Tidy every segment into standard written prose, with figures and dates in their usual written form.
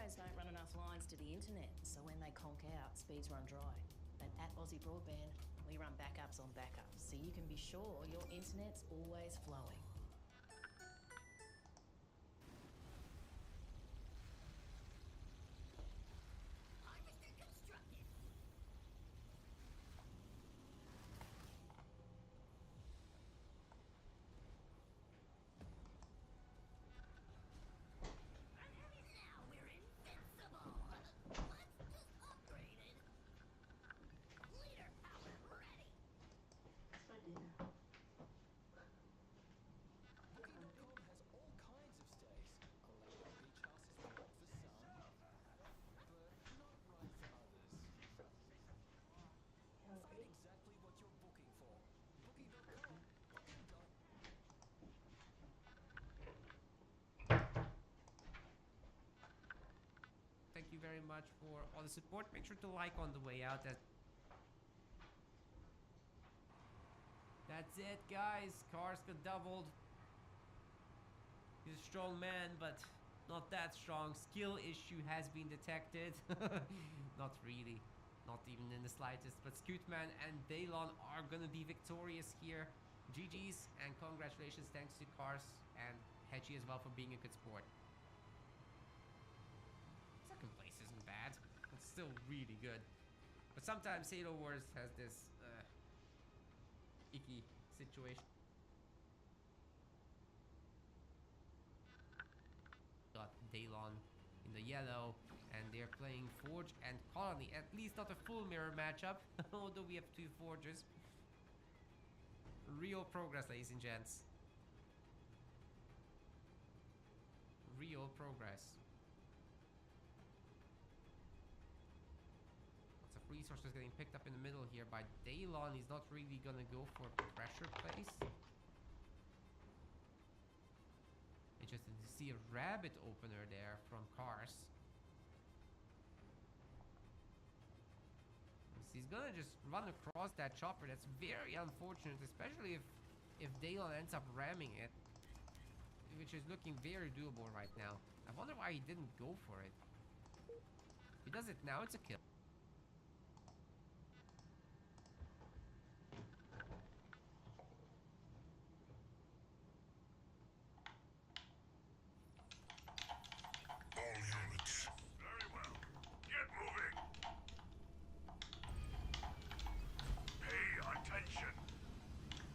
guys don't run enough lines to the internet, so when they conk out, speeds run dry. But at Aussie Broadband, we run backups on backups, so you can be sure your internet's always flowing. Thank you very much for all the support. Make sure to like on the way out. That's it, guys. Cars got doubled. He's a strong man, but not that strong. Skill issue has been detected. Not really. Not even in the slightest. But Scootman and Daylon are gonna be victorious here. GG's and congratulations. Thanks to Cars and Hedgie as well for being a good sport. Second place isn't bad. It's still really good. But sometimes Halo Wars has this icky situation. Got Daylon in the yellow, and they're playing Forge and Colony. At least not a full mirror matchup, although we have two Forges. Real progress, ladies and gents. Real progress. Lots of resources getting picked up in the middle here by Daylon. He's not really gonna go for pressure plays. Interested to see a rabbit opener there from Cars. So he's gonna just run across that chopper. That's very unfortunate, especially if Daylon ends up ramming it, which is looking very doable right now. I wonder why he didn't go for it. If he does it now, it's a kill.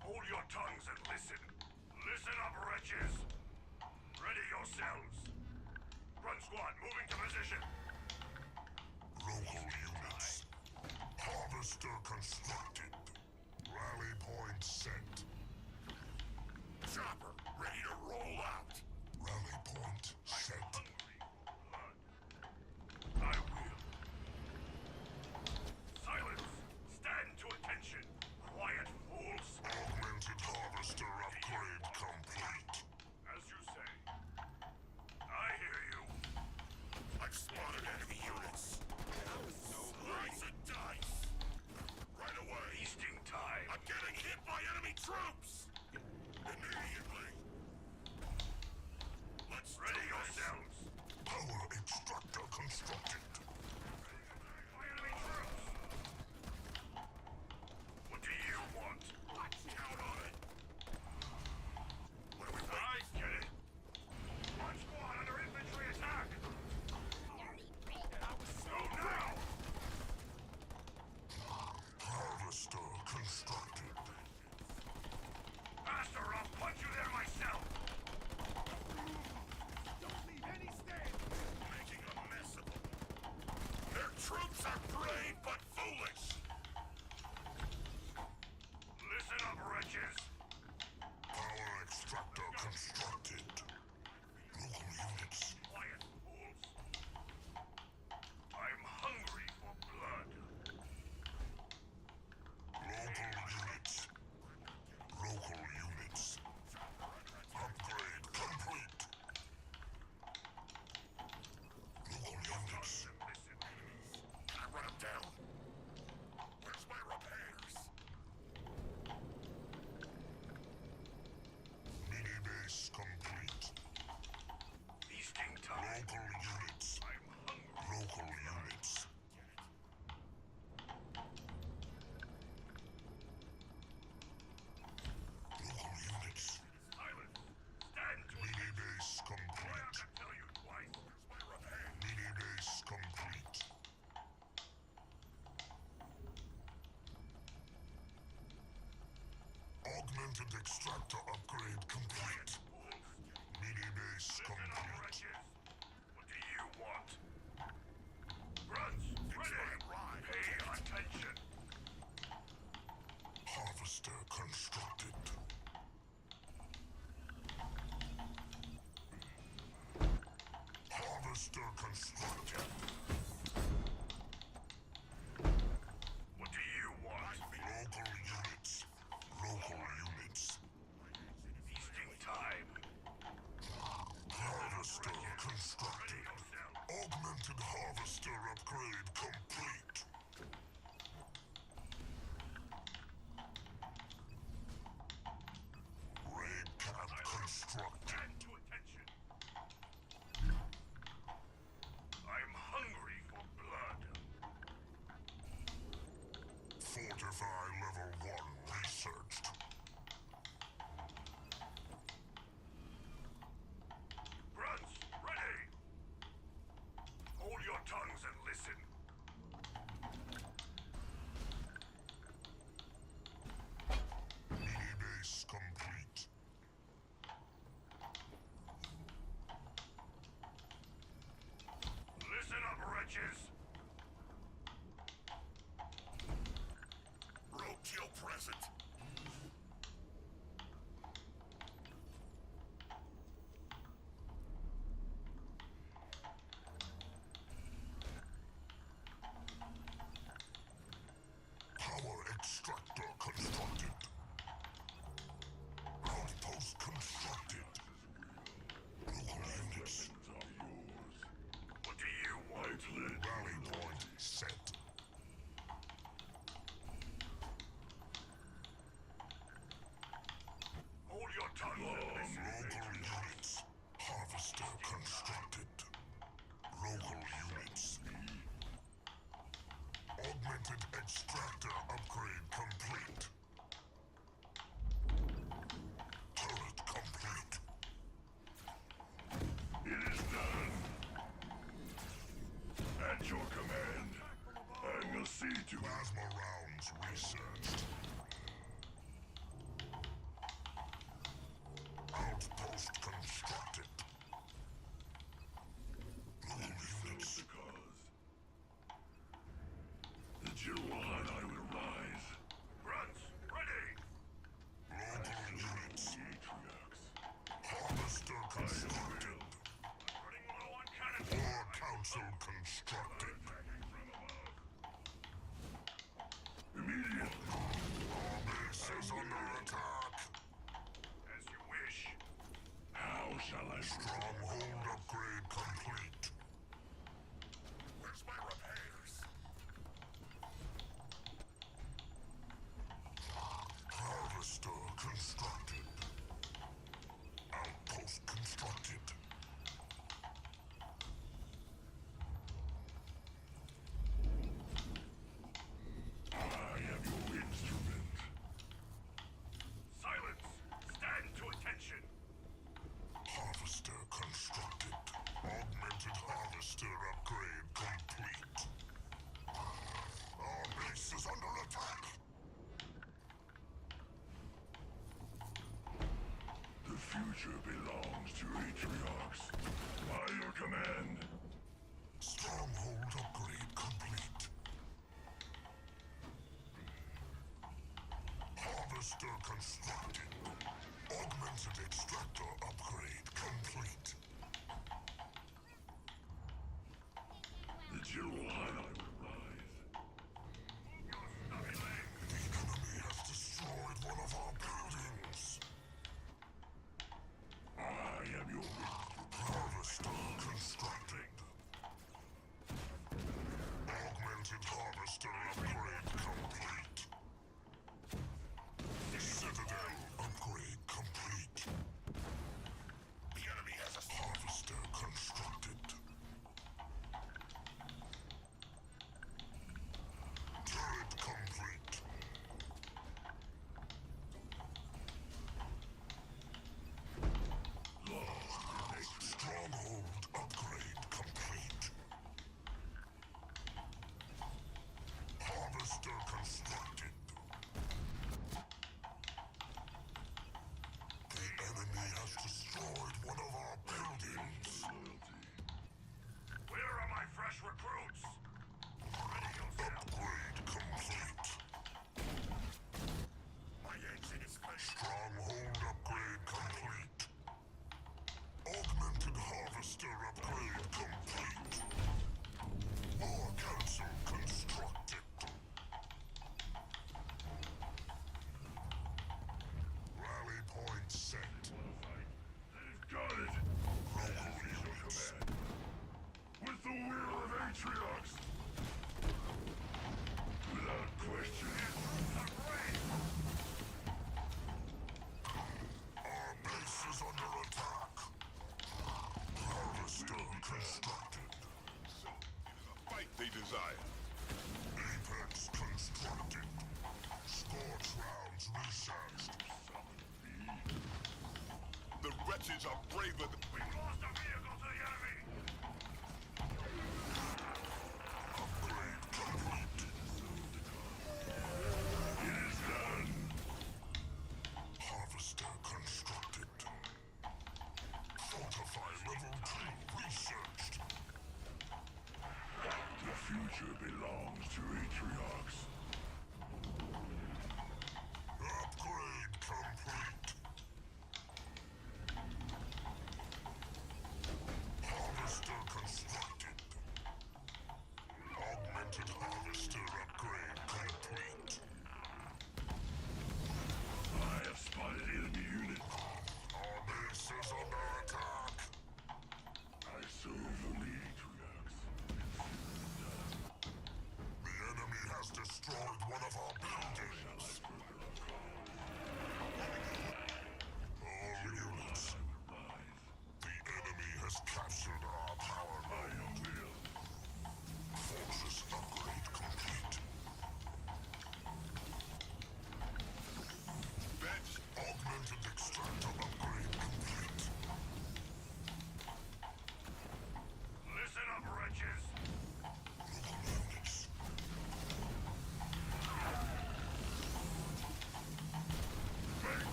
Hold your tongues and listen. Listen up, wretches. Ready yourselves. Run squad, moving to position. Local units. Harvester constructed. Rally point set. Chopper, ready to roll out. Rally point set. I will. Silence. Stand to attention. Quiet, fools. Augmented harvester upgrade complete. As you say. I hear you. I've spotted enemy units. Slice and dice. Right away. Wasting time. I'm getting hit by enemy troops. Immediately. Let's ready do this. yourselves. Augmented extractor upgrade complete. Mini base Listen up, complete. wretches. What do you want? Grunts, ready. Pay attention. Harvester constructed. Harvester constructed. What do you want? Local units. Local units. Feasting time. Harvester Ready constructed. yourself. Augmented harvester upgrade complete. Raid camp constructed. Stand to attention. I'm hungry for blood. Fortify level 1 researched. Grunts, ready. Hold your tongues and listen. Mini base complete. Listen up, wretches. Roadkill present. Power extractor constructed. Outpost constructed. Local units. What do you want? Rally point set. Hold your tongues and listen. Local units. Harvester constructed. Local units. Augmented extractor upgrade complete. Turret complete. It is done. At your command. I will see to Plasma rounds researched. Outpost constructed. Local units. the cause. The Jiruan I will rise. Grunts, ready. Local units. Atriox. Harvester constructed. Running low on cannon. War council constructed. Attacking from above. Immediate. Our base is under attack. As you wish. How shall I Stronghold upgrade complete. Where's my repairs? Harvester constructed. Outpost constructed. I am your instrument. Silence! Stand to attention! Harvester constructed. Augmented harvester upgrade complete. Our base is under attack. The future belongs to Atriox. By your command. Stronghold upgrade complete. Harvester constructed. Augmented extractor upgrade complete. The Jiruan I will rise. Your stubby leg. The enemy has destroyed one of our buildings. I am your Harvester constructed. Augmented harvester upgrade complete. Citadel upgrade complete. The enemy has a harvester constructed. favor. We've lost a vehicle to the enemy. Upgrade complete. It is done. Harvester constructed. Fortify level 2 researched. The future belongs to Atriox. Upgrade complete.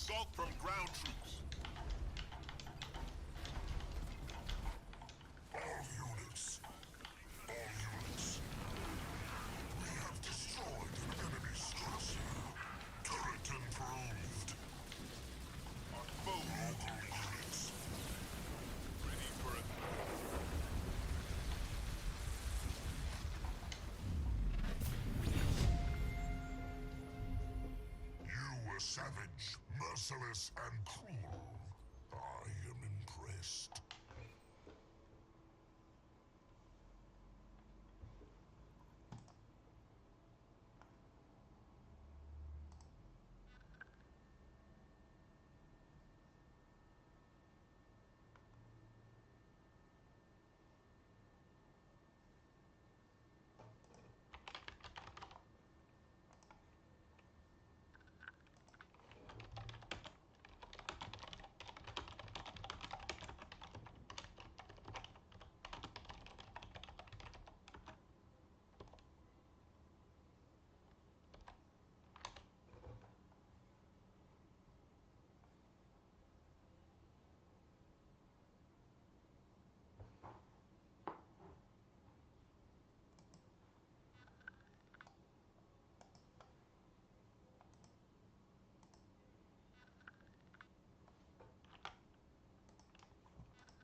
Assault from ground troops. All units. All units. We have destroyed an enemy structure. Turret improved. Our foe local units. Ready for it. You were savage, merciless, and cruel. I am impressed.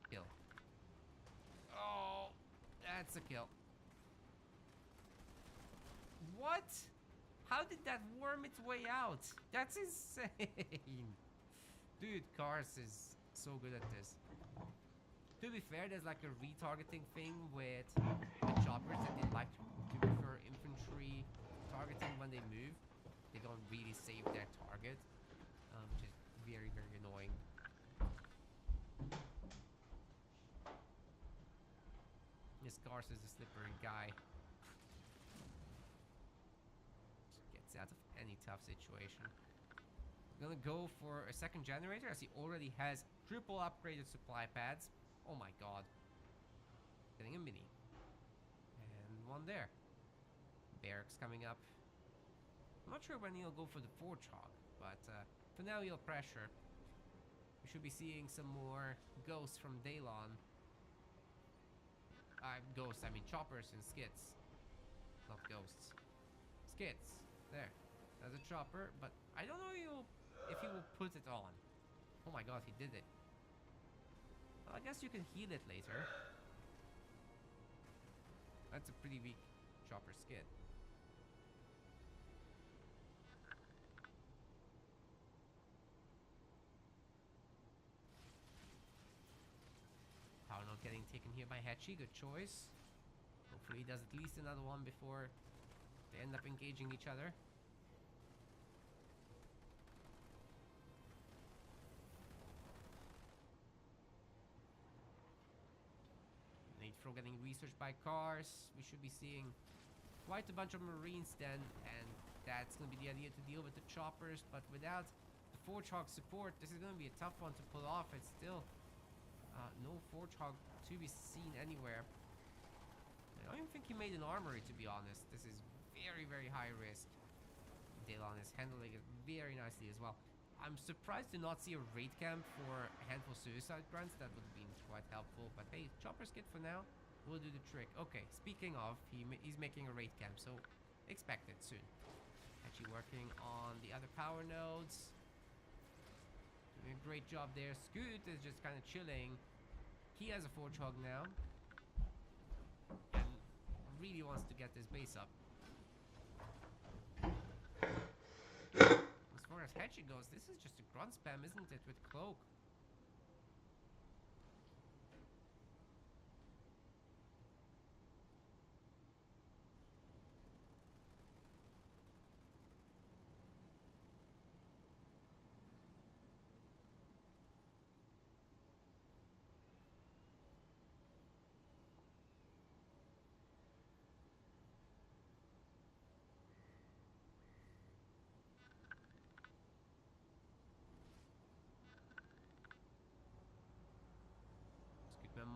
Kill. Oh, that's a kill. What? How did that worm its way out? That's insane. Dude, Cars is so good at this. To be fair, there's like a retargeting thing with choppers that they like to prefer infantry targeting when they move. They don't really save their target, which is very, very annoying. This Cars is a slippery guy. Just gets out of any tough situation. I'm gonna go for a second generator as he already has triple upgraded supply pads. Oh my god. Getting a mini. And one there. Barracks coming up. I'm not sure when he'll go for the Forge Hog, but for now he'll pressure. We should be seeing some more ghosts from Daylon. Ghosts, I mean choppers and skits. Not ghosts. Skits. There. There's a chopper, but I don't know if he will put it on. Oh my god, he did it. Well, I guess you can heal it later. That's a pretty weak chopper skid. Power not getting taken here by Hatchy, good choice. Hopefully he does at least another one before they end up engaging each other. Throw getting researched by Cars. We should be seeing quite a bunch of Marines then, and that's going to be the idea to deal with the choppers, but without the Forge Hog support, this is going to be a tough one to pull off. It's still no Forge Hog to be seen anywhere. I don't even think he made an armory, to be honest. This is very, very high risk. Daylon is handling it very nicely as well. I'm surprised to not see a raid camp for a handful of suicide grunts. That would have been quite helpful. But hey, chopper skid for now will do the trick. Okay, speaking of, he's making a raid camp, so expect it soon. Actually working on the other power nodes. Doing a great job there. Scoot is just kind of chilling. He has a Forge Hog now. And really wants to get this base up. As far as Hatchy goes, this is just a grunt spam, isn't it, with Cloak?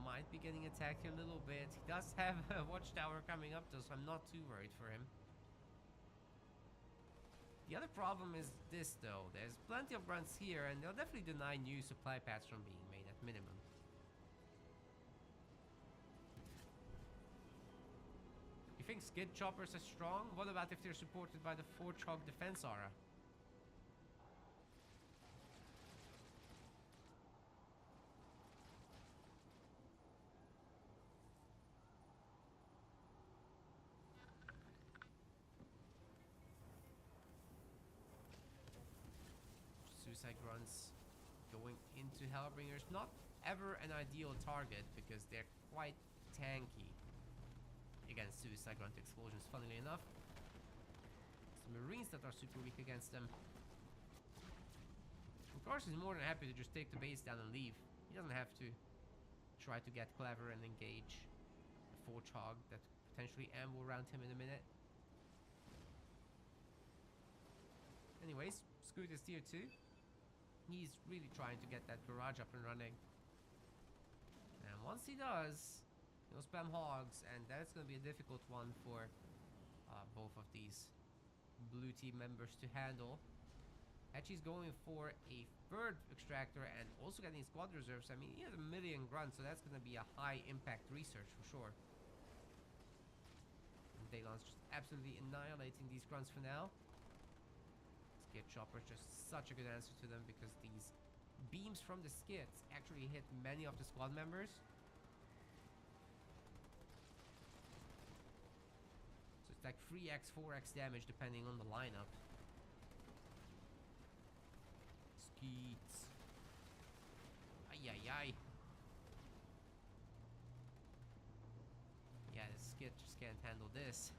Might be getting attacked here a little bit. He does have a watchtower coming up though, so I'm not too worried for him. The other problem is this though. There's plenty of grunts here and they'll definitely deny new supply paths from being made at minimum. You think skid choppers are strong? What about if they're supported by the Forge Hog defense aura? Suicide grunts going into Hellbringers. Not ever an ideal target because they're quite tanky against suicide grunt explosions, funnily enough. It's the Marines that are super weak against them. Of course, he's more than happy to just take the base down and leave. He doesn't have to try to get clever and engage a Forge Hog that potentially ammo around him in a minute. Anyways, Scoot is tier 2. He's really trying to get that garage up and running. And once he does, he'll spam hogs, and that's going to be a difficult one for both of these blue team members to handle. Hechi's going for a third extractor and also getting squad reserves. I mean, he has 1 million grunts, so that's going to be a high impact research for sure. And Daylon's just absolutely annihilating these grunts for now. Skid chopper's just such a good answer to them because these beams from the skids actually hit many of the squad members. So it's like 3x, 4x damage depending on the lineup. Skeets. Ay ay ay. Yeah, the skid just can't handle this.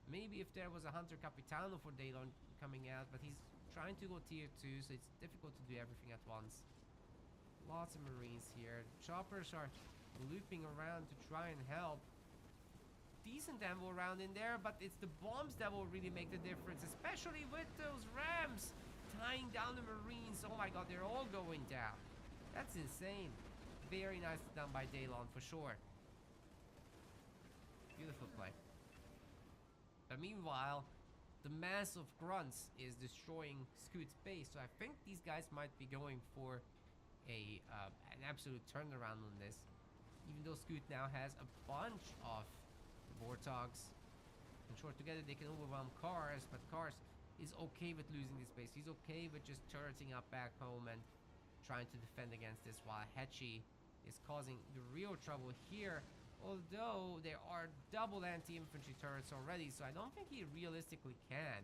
Maybe if there was a Hunter Capitano for Daylon coming out, but he's trying to go tier 2, so it's difficult to do everything at once. Lots of Marines here. Choppers are looping around to try and help. Decent ammo around in there, but it's the bombs that will really make the difference, especially with those rams tying down the Marines. Oh my god, they're all going down. That's insane. Very nicely done by Daylon for sure. Beautiful play. But meanwhile, the mass of grunts is destroying Scoot's base, so I think these guys might be going for an absolute turnaround on this. Even though Scoot now has a bunch of Warthogs. In short, together they can overwhelm Cars, but Cars is okay with losing this base. He's okay with just turreting up back home and trying to defend against this, while Hechi is causing the real trouble here. Although there are double anti-infantry turrets already, so I don't think he realistically can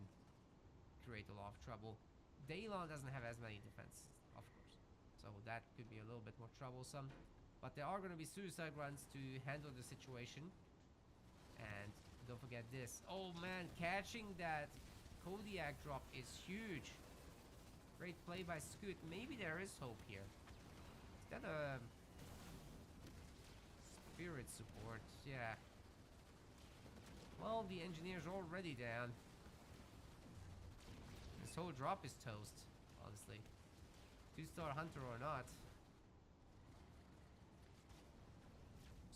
create a lot of trouble. Daylon doesn't have as many defenses, of course, so that could be a little bit more troublesome. But there are going to be suicide runs to handle the situation. And don't forget this. Oh man, catching that Kodiak drop is huge. Great play by Scoot. Maybe there is hope here. Is that a spirit support? Yeah. Well, the engineer's already down. This whole drop is toast, honestly. 2-star hunter or not.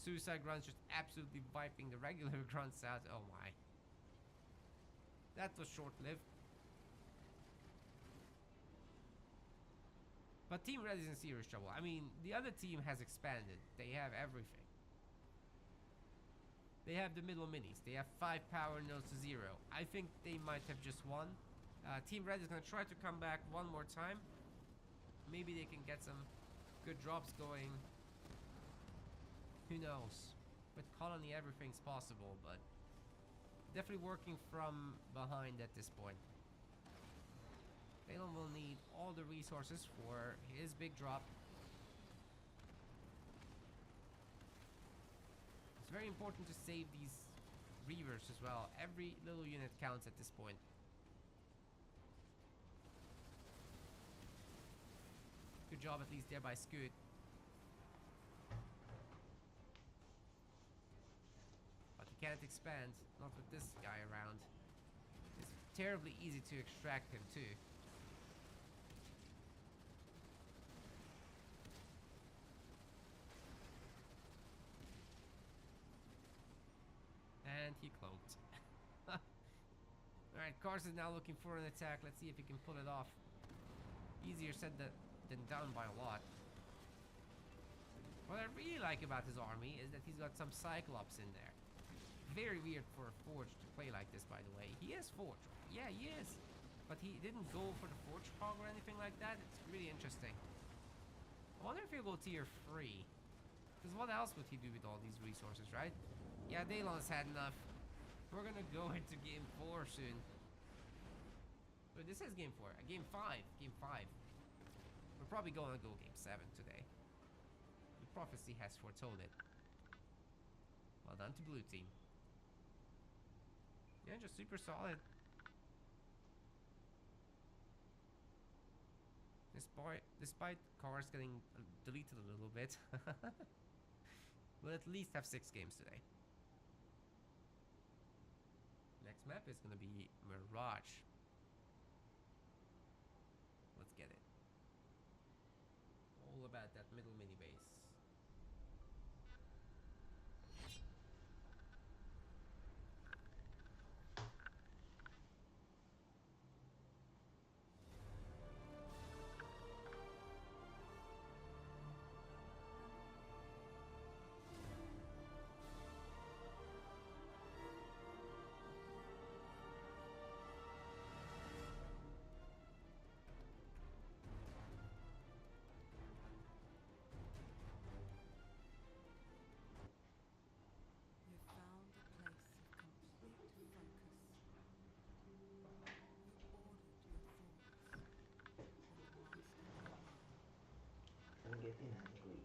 Suicide grunts just absolutely wiping the regular grunts out. Oh my. That was short-lived. But Team Red is in serious trouble. I mean, the other team has expanded. They have everything. They have the middle minis. They have 5 power nodes to 0. I think they might have just won. Team Red is going to try to come back one more time. Maybe they can get some good drops going. Who knows? With Colony, everything's possible, but definitely working from behind at this point. Balon will need all the resources for his big drop. It's very important to save these Reavers as well. Every little unit counts at this point. Good job at least there by Scoot. But he can't expand, not with this guy around. It's terribly easy to extract him too. And he cloned. Alright, Cars is now looking for an attack. Let's see if he can pull it off. Easier said than done by a lot. What I really like about his army is that he's got some Cyclops in there. Very weird for a Forge to play like this, by the way. He is Forge. Yeah, he is. But he didn't go for the Forge Hog or anything like that. It's really interesting. I wonder if he'll go tier 3. Because what else would he do with all these resources, right? Yeah, Daylon's had enough. We're gonna go into game 4 soon. But this is game 4. Game 5. Game 5. We're probably gonna go game 7 today. The prophecy has foretold it. Well done to blue team. Yeah, just super solid. Despite cars getting deleted a little bit. We'll at least have 6 games today. Next map is gonna be Mirage. Let's get it. All about that middle mini base. You found a place of complete focus. You ordered your thoughts and mastered your mind. I'm getting hungry.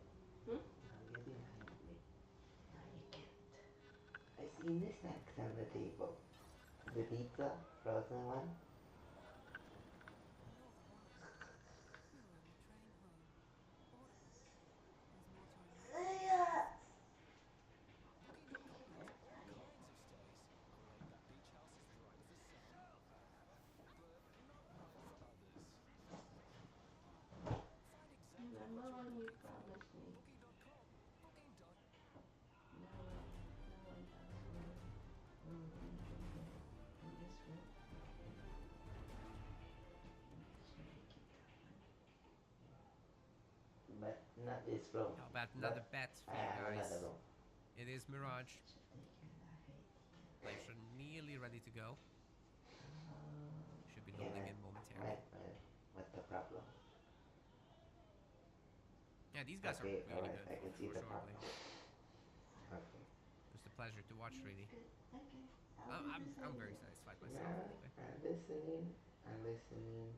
I'm getting hungry. I can't. I seen the snacks on the table. The pizza, frozen one. You're the one. You were on the train home. Or there's more to it. Yes! Remember when you promised me? No one else will forget in this room. But not this room. How about another But bet for I you have guys? another room. It is Mirage. Players are nearly ready to go. Should be loading in momentarily. What's the problem? Yeah, these guys Okay, are really alright, good I can for see the sure. problem. Okay. It's a pleasure to watch, really. Okay. I'm very satisfied myself. Anyway. I'm listening. I'm listening.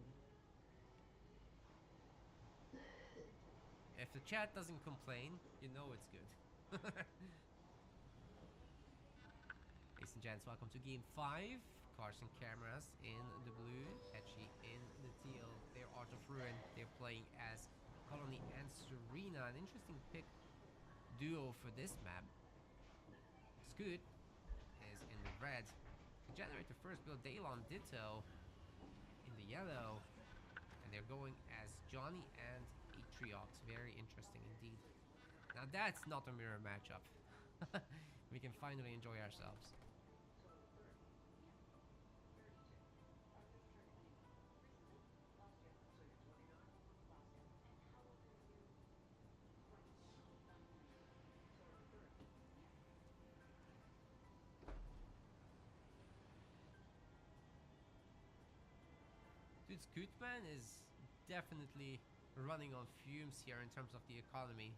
If the chat doesn't complain, you know it's good. Ladies and gents, welcome to game 5. Cars and cameras in the blue, Etchy in the teal. They're Art of Ruin. They're playing as Colony and Serena. An interesting pick duo for this map. Scoot is in the red. The generator first build Daylon Ditto in the yellow. And they're going as Johnny and Atriox. Very interesting indeed. Now that's not a mirror matchup. We can finally enjoy ourselves. Dude, Scootman is definitely running on fumes here in terms of the economy.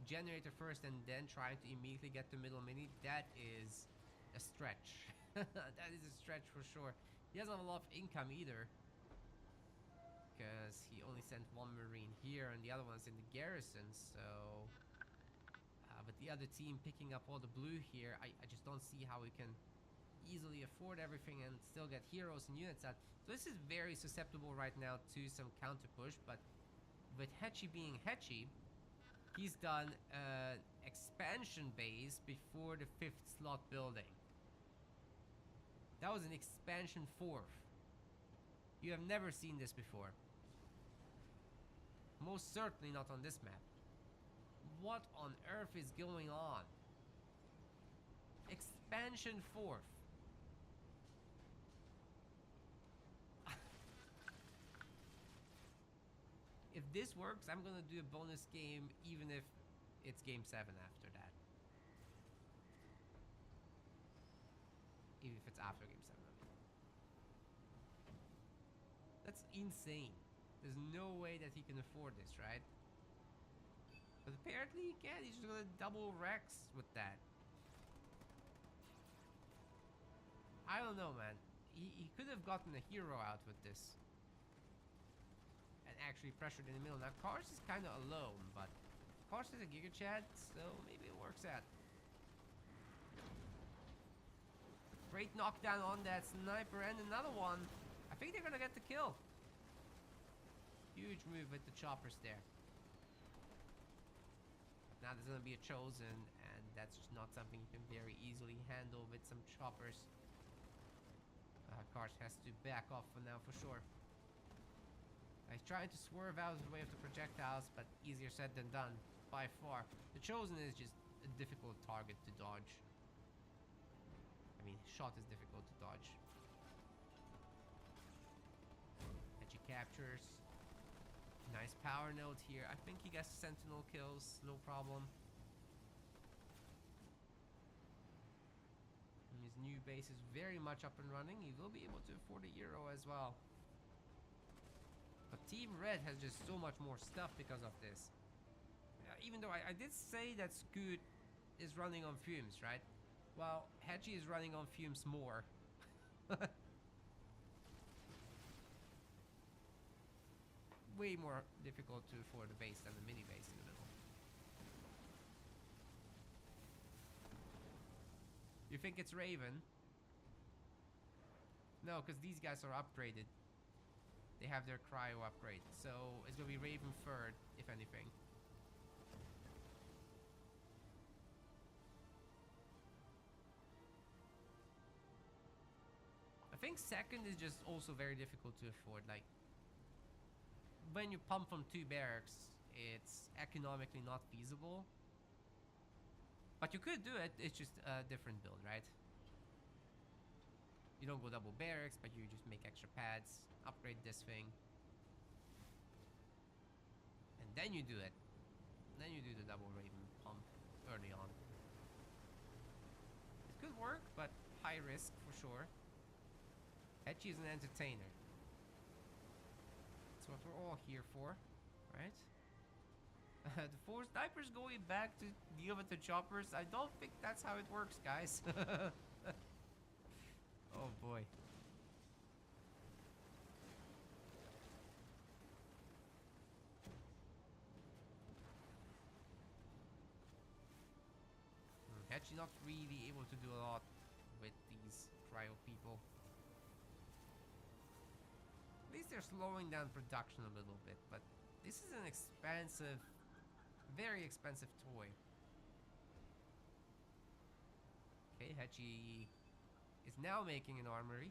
Generator first and then trying to immediately get to middle mini. That is a stretch. That is a stretch for sure. He doesn't have a lot of income either, because he only sent one Marine here and the other one's in the garrison. So but the other team picking up all the blue here, I just don't see how we can easily afford everything and still get heroes and units out. So this is very susceptible right now to some counter push, but with Hetchy being Hetchy, he's done an expansion base before the 5th slot building. That was an expansion 4th. You have never seen this before. Most certainly not on this map. What on earth is going on? Expansion 4th. this works, I'm gonna do a bonus game, even if it's game 7 after that. Even if it's after game 7. I mean. That's insane. There's no way that he can afford this, right? But apparently he can. He's just gonna double Rex with that. I don't know, man. He could have gotten a hero out with this. And actually pressured in the middle. Now, Kars is kind of alone, but Kars is a Giga Chad, so maybe it works out. Great knockdown on that sniper, and another one. I think they're gonna get the kill. Huge move with the choppers there. Now there's gonna be a chosen, and that's just not something you can very easily handle with some choppers. Kars has to back off for now, for sure. He's trying to swerve out of the way of the projectiles, but easier said than done, by far. The chosen is just a difficult target to dodge. I mean, shot is difficult to dodge. Edgy captures. Nice power node here. I think he gets sentinel kills, no problem. And his new base is very much up and running. He will be able to afford a hero as well. But Team Red has just so much more stuff because of this. Even though I did say that Scoot is running on fumes, right? Well, Hedgie is running on fumes more. Way more difficult to afford the base than the mini base in the middle. You think it's Raven? No, because these guys are upgraded. They have their cryo upgrade, so it's gonna be Raven third, if anything. I think second is just also very difficult to afford. Like, when you pump from 2 barracks, it's economically not feasible. But you could do it, it's just a different build, right? You don't go double barracks, but you just make extra pads, upgrade this thing. And then you do it. And then you do the double Raven pump early on. It could work, but high risk for sure. Hedgie is an entertainer. That's what we're all here for, right? The 4 snipers going back to deal with the choppers. I don't think that's how it works, guys. Oh boy. Actually not really able to do a lot with these cryo people. At least they're slowing down production a little bit, but this is an expensive, very expensive toy. Okay, Hedgie is now making an armory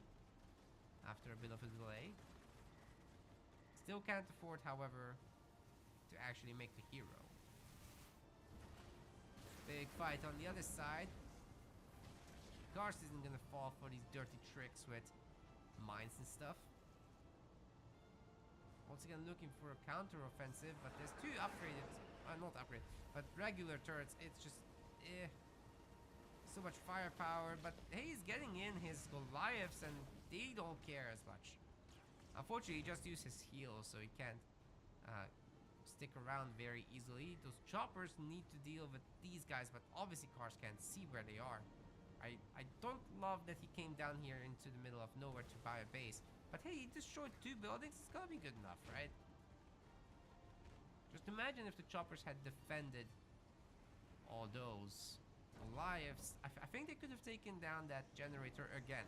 after a bit of a delay. Still can't afford, however, to actually make the hero. Big fight on the other side. Kars isn't gonna fall for these dirty tricks with mines and stuff. Once again looking for a counter offensive, but there's 2 upgraded, not upgraded, but regular turrets. It's just, so much firepower, but hey, he's getting in his Goliaths and they don't care as much. Unfortunately, he just used his heal, so he can't stick around very easily. Those choppers need to deal with these guys, but obviously Kars can't see where they are. I don't love that he came down here into the middle of nowhere to buy a base. But hey, he destroyed 2 buildings. It's gonna be good enough, right? Just imagine if the choppers had defended all those Goliaths. I think they could have taken down that generator again.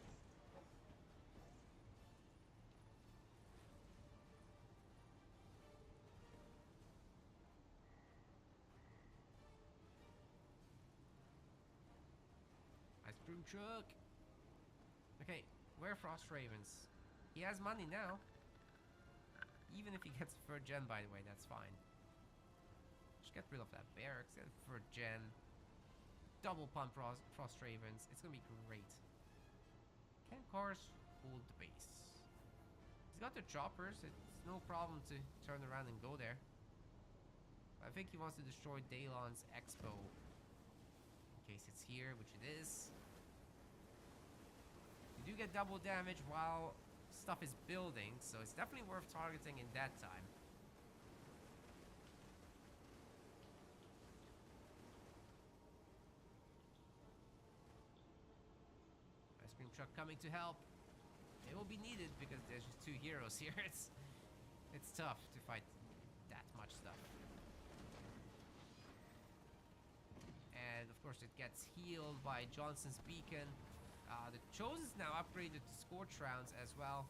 Ice cream truck. Okay, where are Frost Ravens? He has money now. Even if he gets a 3rd gen, by the way, that's fine. Just get rid of that barracks, get a 3rd gen. Double pump Frost Ravens. It's gonna be great. Can Kars hold the base? He's got the choppers. It's no problem to turn around and go there. I think he wants to destroy Daylon's Expo. In case it's here, which it is. You do get double damage while stuff is building, so it's definitely worth targeting in that time. Ice cream truck coming to help. It will be needed because there's just two heroes here. It's tough to fight that much stuff. And of course it gets healed by Johnson's beacon. The Chose is now upgraded to Scorch rounds as well.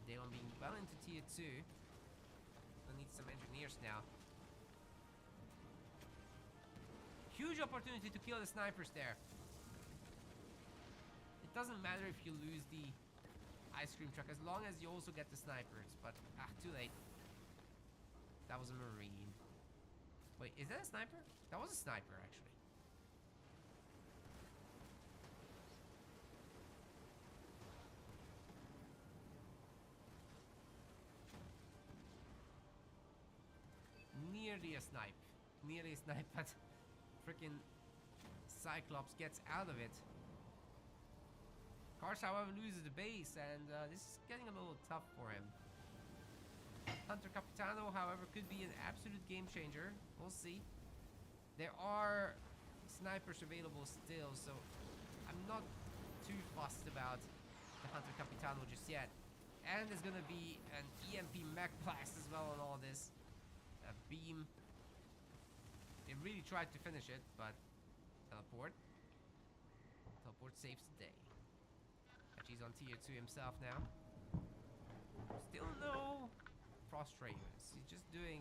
Daylon being well into tier 2. We'll need some engineers now. Huge opportunity to kill the snipers there. It doesn't matter if you lose the ice cream truck as long as you also get the snipers. But too late. That was a Marine. Wait, is that a sniper? That was a sniper actually. Nearly a snipe, but freaking Cyclops gets out of it. Cars, however, loses the base, and this is getting a little tough for him. Hunter Capitano, however, could be an absolute game changer. We'll see. There are snipers available still, so I'm not too fussed about the Hunter Capitano just yet. And there's gonna be an EMP mech blast as well on all this. A beam. They really tried to finish it, but teleport. Teleport saves the day. He's on tier 2 himself now. Still no Frost Ravens. He's just doing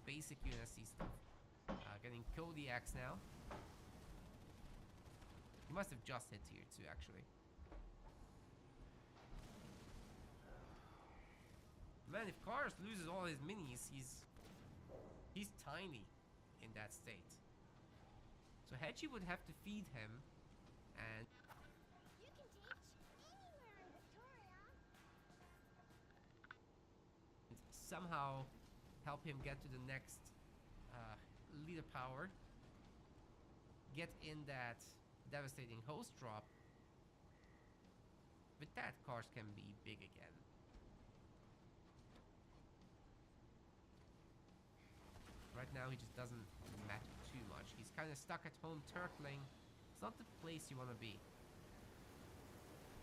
basic UNSC stuff. Getting Kodiaks now. He must have just hit tier 2 actually. Man, if Kars loses all his minis, he's tiny in that state. So Hedgie would have to feed him and somehow help him get to the next leader power. Get in that devastating host drop. With that, Kars can be big again. Right now, he just doesn't matter too much. He's kind of stuck at home turtling. It's not the place you want to be.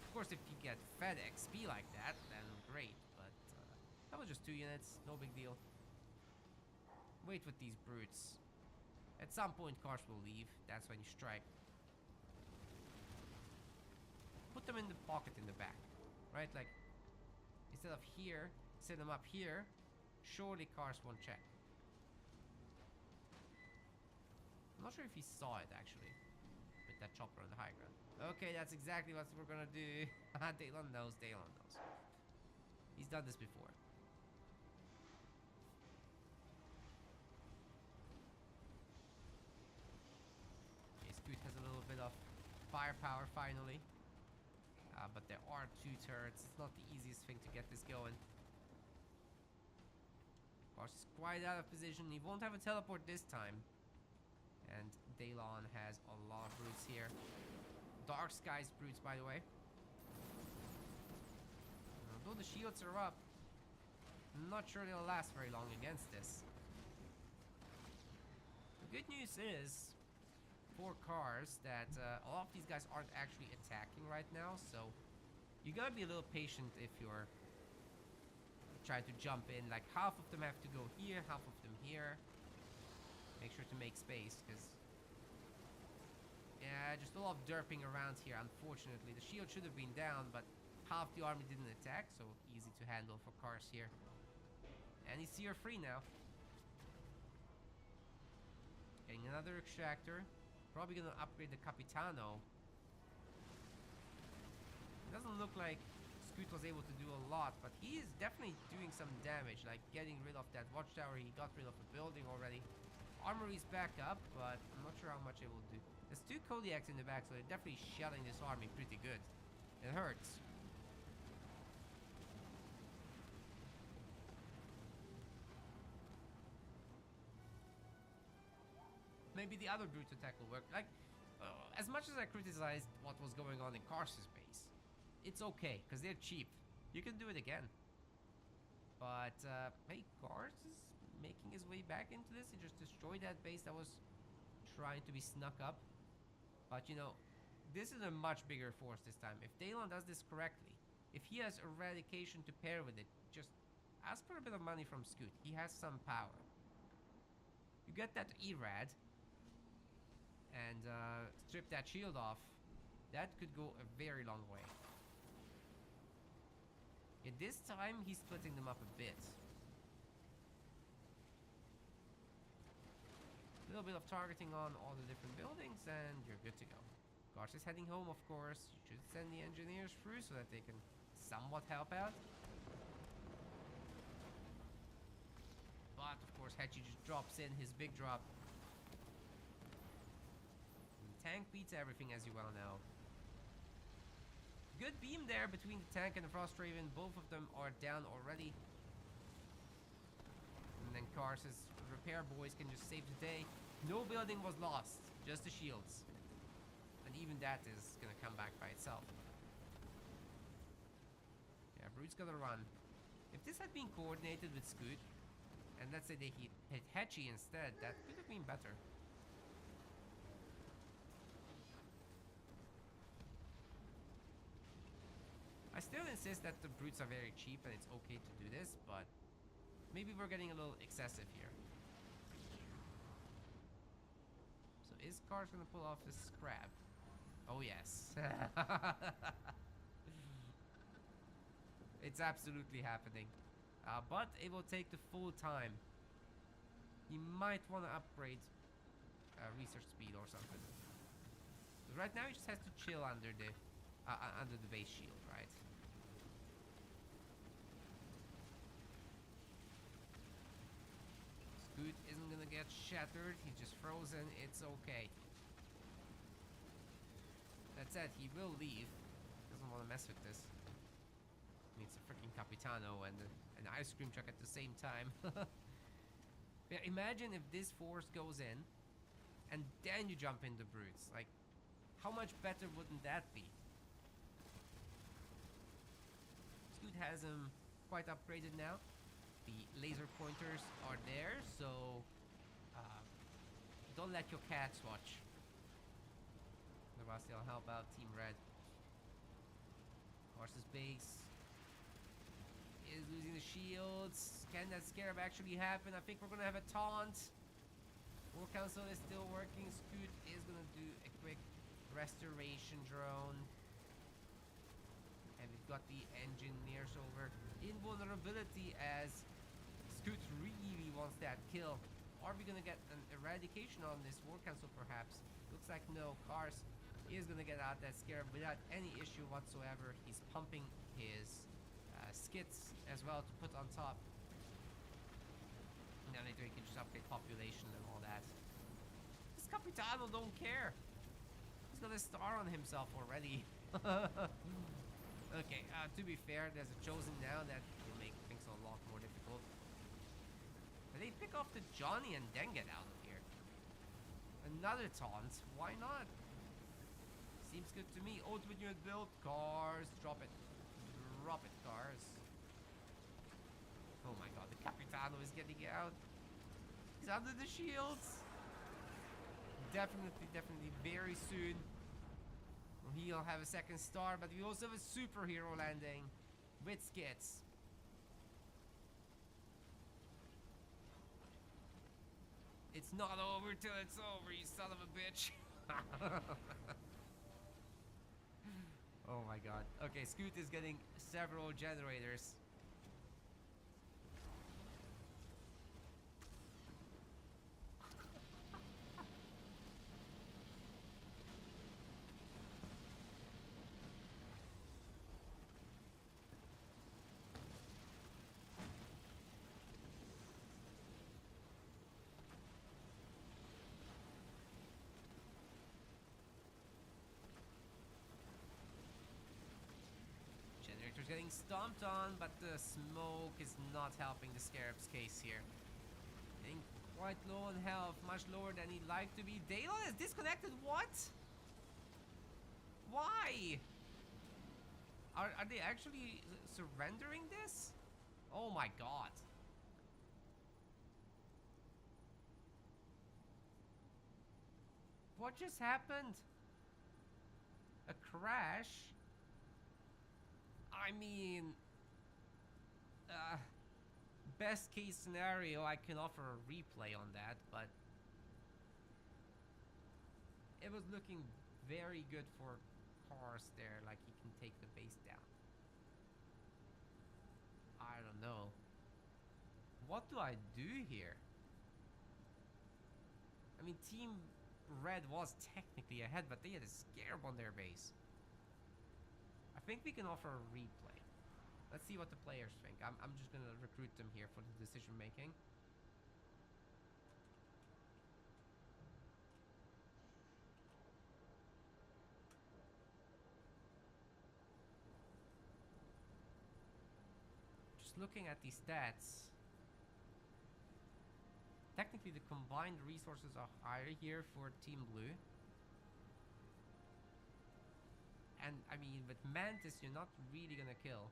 Of course, if you get fed XP like that, then great. But that was just 2 units. No big deal. Wait with these brutes. At some point, Kars will leave. That's when you strike. Put them in the pocket in the back. Right? Like, instead of here, set them up here. Surely Kars won't check. I'm not sure if he saw it actually, with that chopper on the high ground. Okay, that's exactly what we're gonna do. Daylon knows, Daylon knows. He's done this before. Okay, Scoot has a little bit of firepower finally. But there are 2 turrets. It's not the easiest thing to get this going. Kars is quite out of position. He won't have a teleport this time. And Daylon has a lot of brutes here. Dark Skies brutes, by the way. Although the shields are up, I'm not sure they'll last very long against this. The good news is, for Kars, that a lot of these guys aren't actually attacking right now, so you gotta be a little patient if you're trying to jump in. Like, half of them have to go here, half of them here. Make sure to make space, because yeah, just a lot of derping around here, unfortunately. The shield should have been down, but half the army didn't attack, so easy to handle for Kars here. And he's tier 3 now. Getting another extractor. Probably gonna upgrade the Capitano. It doesn't look like Scoot was able to do a lot, but he is definitely doing some damage, like getting rid of that watchtower. He got rid of a building already. Armory's back up, but I'm not sure how much it will do. There's 2 Kodiaks in the back, so they're definitely shelling this army pretty good. It hurts. maybe the other brute attack will work. Like, as much as I criticized what was going on in Kars's base, it's okay, because they're cheap. You can do it again. But, hey, Kars is making his way back into this. He just destroyed that base that was trying to be snuck up. But, you know, this is a much bigger force this time. If Daylon does this correctly, if he has eradication to pair with it, just ask for a bit of money from Scoot. He has some power. You get that Erad and strip that shield off. That could go a very long way. Yeah, this time he's splitting them up a bit. A little bit of targeting on all the different buildings and you're good to go. Kars is heading home, of course. You should send the engineers through so that they can somewhat help out. But, of course, Hetchy just drops in his big drop. And the tank beats everything, as you well know. Good beam there between the tank and the Frost Raven. Both of them are down already. And then Kars's repair boys can just save the day. No building was lost, just the shields. And even that is gonna come back by itself. Yeah, Brute's gonna run. If this had been coordinated with Scoot, and let's say they hit Hetchy instead, that could have been better. I still insist that the brutes are very cheap and it's okay to do this, but maybe we're getting a little excessive here. So is Kars gonna pull off this crab? Oh yes. It's absolutely happening. But it will take the full time. You might want to upgrade research speed or something. But right now he just has to chill under the base shield, right? Scoot isn't gonna get shattered. He's just frozen. It's okay. That said, he will leave. Doesn't want to mess with this. I mean, it's a freaking Capitano and an ice cream truck at the same time. Yeah, imagine if this force goes in and then you jump into brutes. Like, how much better wouldn't that be? Scoot has him quite upgraded now. The laser pointers are there, so don't let your cats watch. Otherwise they'll help out Team Red. Kars's base is losing the shields. Can that scarab actually happen? I think we're gonna have a taunt. War Council is still working. Scoot is gonna do a quick restoration drone. And we've got the engineers over. Invulnerability as Scoot really wants that kill. Are we gonna get an eradication on this War Council perhaps? Looks like no. Kars is gonna get out that scarab without any issue whatsoever. He's pumping his skits as well to put on top. And then later he can just upgrade population and all that. This Capitano don't care. He's got a star on himself already. Okay, to be fair, there's a chosen now that will make things a lot more difficult. But they pick off the Johnny and then get out of here. Another taunt. Why not? Seems good to me. Ultimate unit built. Kars. Drop it. Drop it, Kars. Oh my god, the Capitano is getting out. He's under the shields. Definitely very soon. He'll have a second star, but we also have a superhero landing with skits. It's not over till it's over, you son of a bitch. Oh my god. Okay, Scoot is getting several generators. Generator's getting stomped on, but the smoke is not helping the Scarab's case here. Getting Quite low on health, much lower than he'd like to be. Daylon is disconnected. What? Why? Are they actually surrendering this? Oh my god. What just happened? A crash? I mean, best case scenario, I can offer a replay on that, but it was looking very good for Cars there, like he can take the base down. I don't know. What do I do here? I mean, Team Red was technically ahead, but they had a scarab on their base. I think we can offer a replay. Let's see what the players think. I'm just gonna recruit them here for the decision making. Just looking at these stats. Technically, the combined resources are higher here for Team Blue. And, I mean, with Mantis, you're not really gonna kill.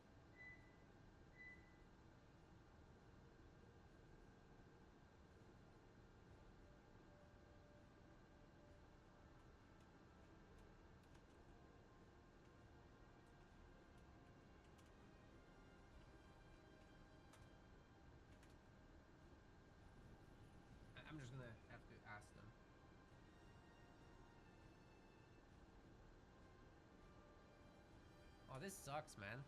I'm just gonna have to ask them. Oh, this sucks, man.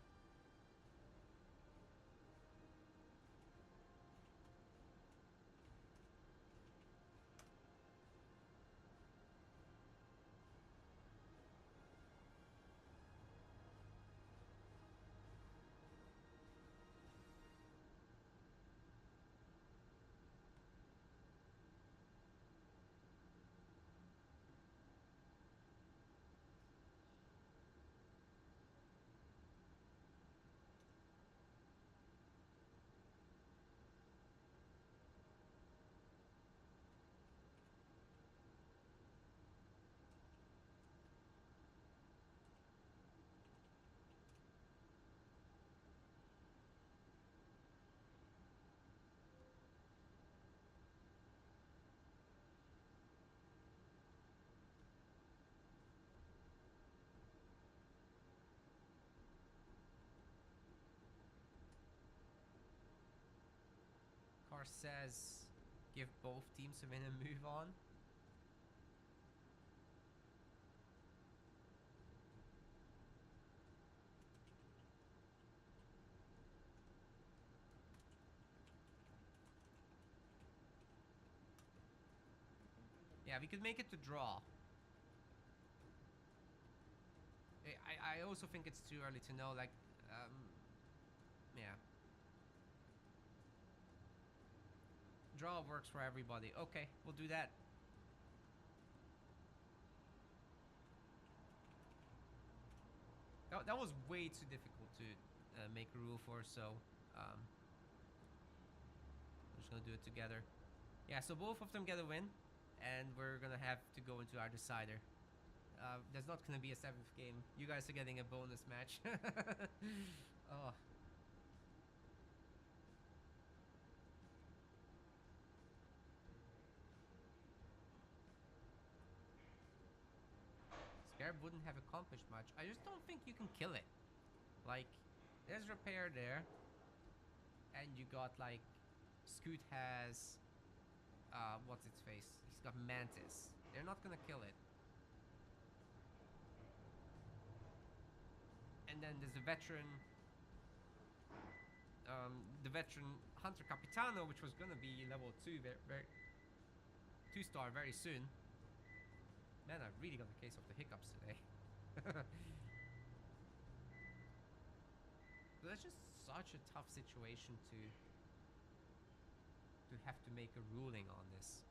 Car says give both teams a win and move on. Yeah, we could make it to draw. I also think it's too early to know, like, yeah. Draw works for everybody. Okay, we'll do that. That was way too difficult to make a rule for, so I'm just gonna do it together. Yeah, so both of them get a win, and we're gonna have to go into our decider. There's not gonna be a 7th game. You guys are getting a bonus match. Oh. Scarab wouldn't have accomplished much. I just don't think you can kill it. Like, there's repair there, and you got like, Scoot has, what's its face? He's got Mantis. They're not gonna kill it. And then there's the veteran Hunter Capitano, which was gonna be level 2, very 2-star very soon. Man, I've really got a case of the hiccups today. So that's just such a tough situation to have to make a ruling on this.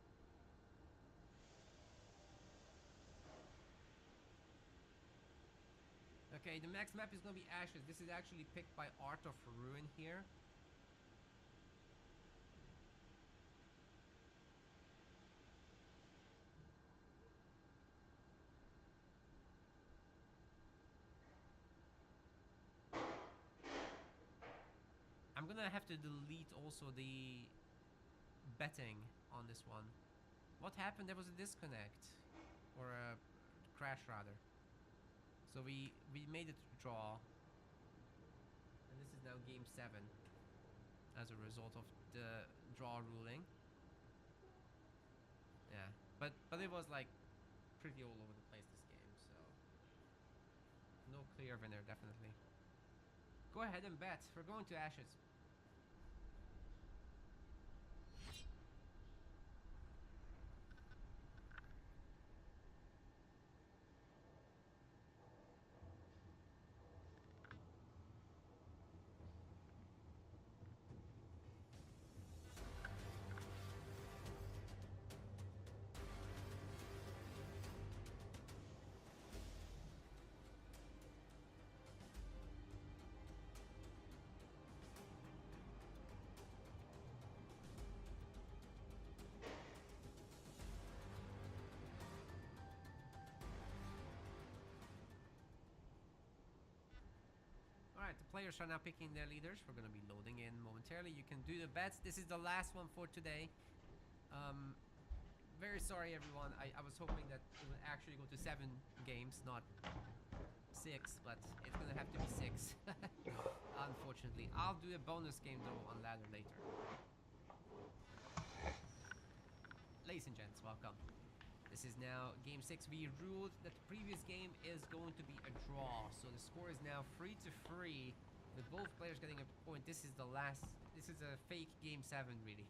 Okay, the next map is gonna be Ashes. This is actually picked by Art of Ruin here. gonna have to delete also the betting on this one. What happened? There was a disconnect. Or a crash rather. So we made it draw. And this is now game 7. As a result of the draw ruling. Yeah. But it was like pretty all over the place this game, so no clear winner definitely. Go ahead and bet. We're going to Ashes. Alright, the players are now picking their leaders. We're going to be loading in momentarily. You can do the bets. This is the last one for today. Very sorry, everyone. I was hoping that it would actually go to 7 games, not 6, but it's going to have to be 6. Unfortunately. I'll do a bonus game, though, on ladder later. Ladies and gents, welcome. This is now game 6. We ruled that the previous game is going to be a draw. So the score is now 3-3 with both players getting a point. This is the last. This is a fake game 7 really.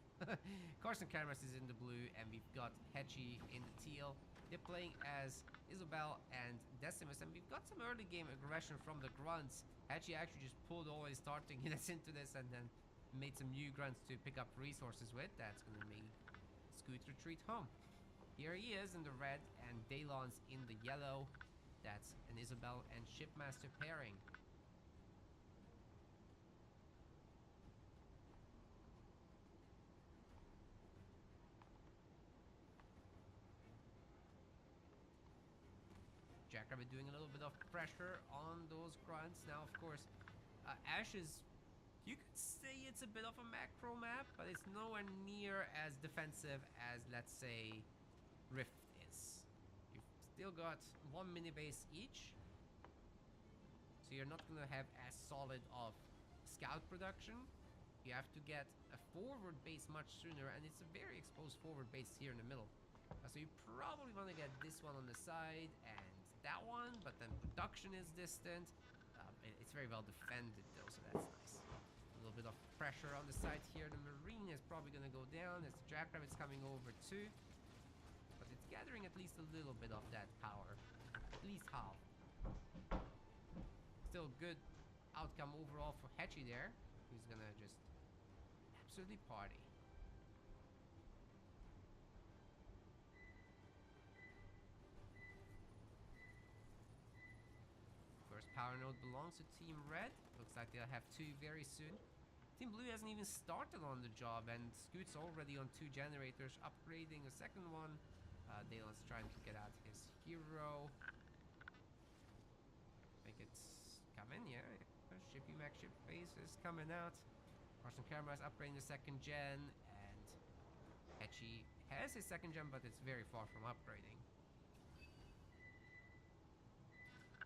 Carson Cameras is in the blue and we've got Hetchy in the teal. They're playing as Isabel and Decimus, and we've got some early game aggression from the grunts. Hetchy actually just pulled all his starting units into this and then made some new grunts to pick up resources with. That's gonna make Scoot retreat home. Here he is in the red and Daylon's in the yellow. That's an Isabel and Shipmaster pairing. Jackrabbit doing a little bit of pressure on those grunts. Now, of course, Ashes, you could say it's a bit of a macro map, but it's nowhere near as defensive as, let's say, Rift is. You've still got 1 mini base each, so you're not going to have as solid of scout production. You have to get a forward base much sooner, and it's a very exposed forward base here in the middle. So you probably want to get this one on the side and that one, but then production is distant. It's very well defended though, so that's nice. A little bit of pressure on the side here. The Marine is probably going to go down as the Jackrabbit's coming over too. But it's gathering at least a little bit of that power. At least half. Still good outcome overall for Hetchy there. He's going to just absolutely party. First power node belongs to Team Red. Looks like they'll have 2 very soon. Team Blue hasn't even started on the job, and Scoot's already on 2 generators, upgrading a second one. Dalen's trying to get out his hero. I think it's coming, yeah. Shippy Mac Ship Face is coming out. Carson Camera is upgrading the 2nd gen, and Hetchy has his 2nd gen, but it's very far from upgrading.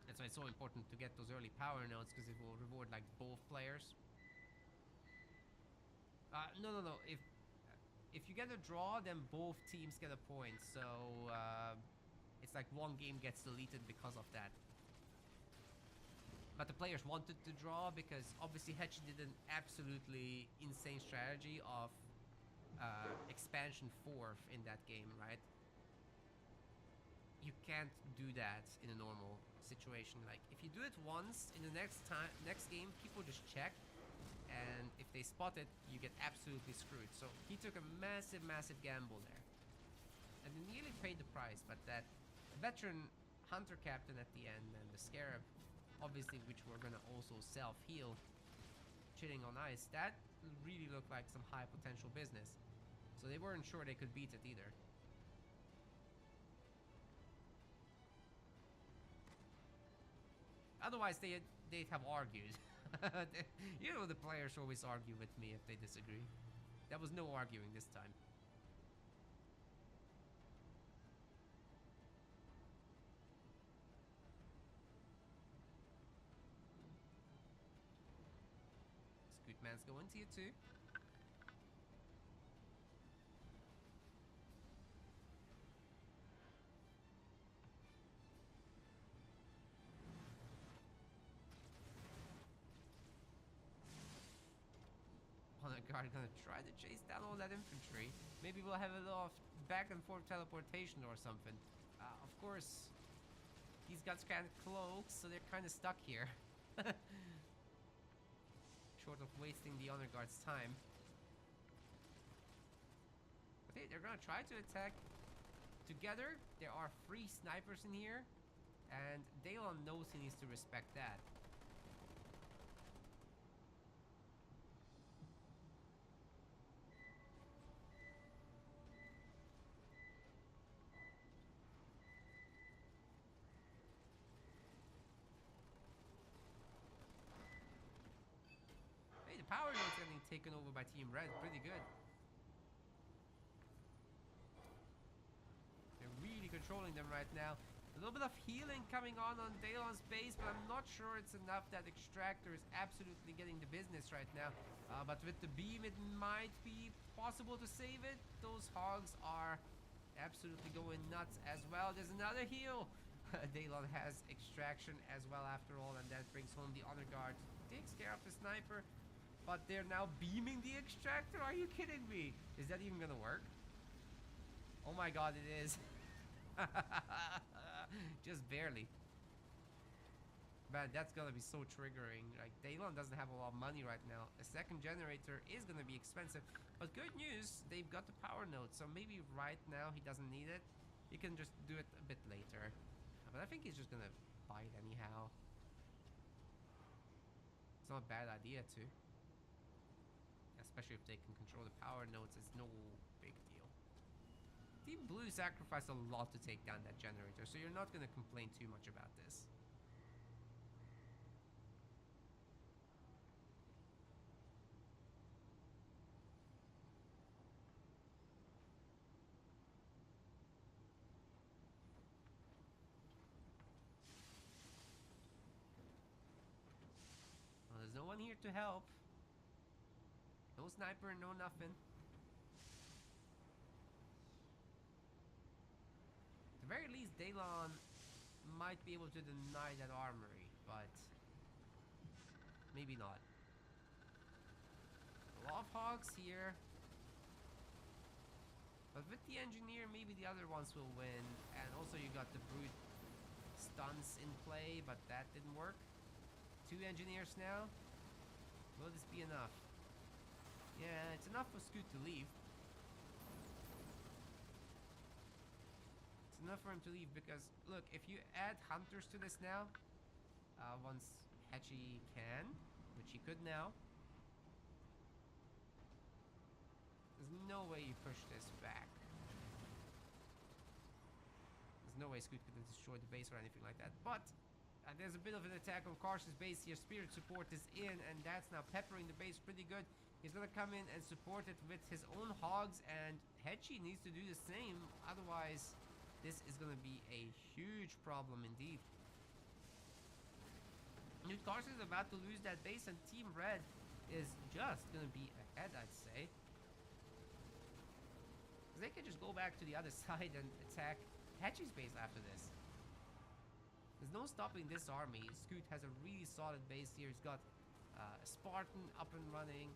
That's why it's so important to get those early power nodes, because it will reward like both players. No. If you get a draw, then both teams get a point. So it's like one game gets deleted because of that. But the players wanted to draw because obviously Hetchy did an absolutely insane strategy of expansion 4th in that game, right? You can't do that in a normal situation. Like if you do it once, in the next game people just check, and if they spot it, you get absolutely screwed. So he took a massive gamble there, and they nearly paid the price. But that veteran hunter captain at the end and the Scarab, obviously, which were gonna also self-heal, chilling on ice, that really looked like some high potential business. So they weren't sure they could beat it either. Otherwise, they'd have argued. You know the players always argue with me if they disagree. That was no arguing this time. Scootman's going to you too. Honor guard gonna try to chase down all that infantry. Maybe we'll have a little back and forth teleportation or something. Of course, these guys can't cloak, so they're kind of stuck here. Short of wasting the honor guard's time. But hey, they're gonna try to attack together. There are 3 snipers in here, and Daylon knows he needs to respect that. Hey, the power node's getting taken over by Team Red. Pretty good. They're really controlling them right now. A little bit of healing coming on Daylon's base, but I'm not sure it's enough. That extractor is absolutely getting the business right now. But with the beam, it might be possible to save it. Those hogs are absolutely going nuts as well. There's another heal. Daylon has extraction as well after all, and that brings home the honor guard. Takes care of the sniper, but they're now beaming the extractor. Are you kidding me? Is that even gonna work? Oh my god, it is. Just barely. Man, that's gonna be so triggering. Like, Daylon doesn't have a lot of money right now. A second generator is gonna be expensive. But good news, they've got the power node, so maybe right now he doesn't need it. He can just do it a bit later. But I think he's just gonna buy it anyhow. It's not a bad idea too. Especially if they can control the power nodes, it's no big deal. Team Blue sacrificed a lot to take down that generator, so you're not gonna complain too much about this. Well, there's no one here to help. No sniper, no nothing. At the very least, Daylon might be able to deny that armory, but maybe not. A lot of hogs here. But with the engineer, maybe the other ones will win. And also you got the brute stunts in play, but that didn't work. 2 engineers now. Will this be enough? Yeah, it's enough for Scoot to leave. It's enough for him to leave because, look, if you add hunters to this now, once Hetchy can, which he could now, there's no way you push this back. There's no way Scoot could have destroyed the base or anything like that. But there's a bit of an attack on Karsh's base here. Spirit support is in, and that's now peppering the base pretty good. He's gonna come in and support it with his own hogs, and Hetchy needs to do the same. Otherwise, this is gonna be a huge problem indeed. New Karsh is about to lose that base, and Team Red is just gonna be ahead, I'd say. They can just go back to the other side and attack Hetchy's base after this. There's no stopping this army. Scoot has a really solid base here. He's got a Spartan up and running.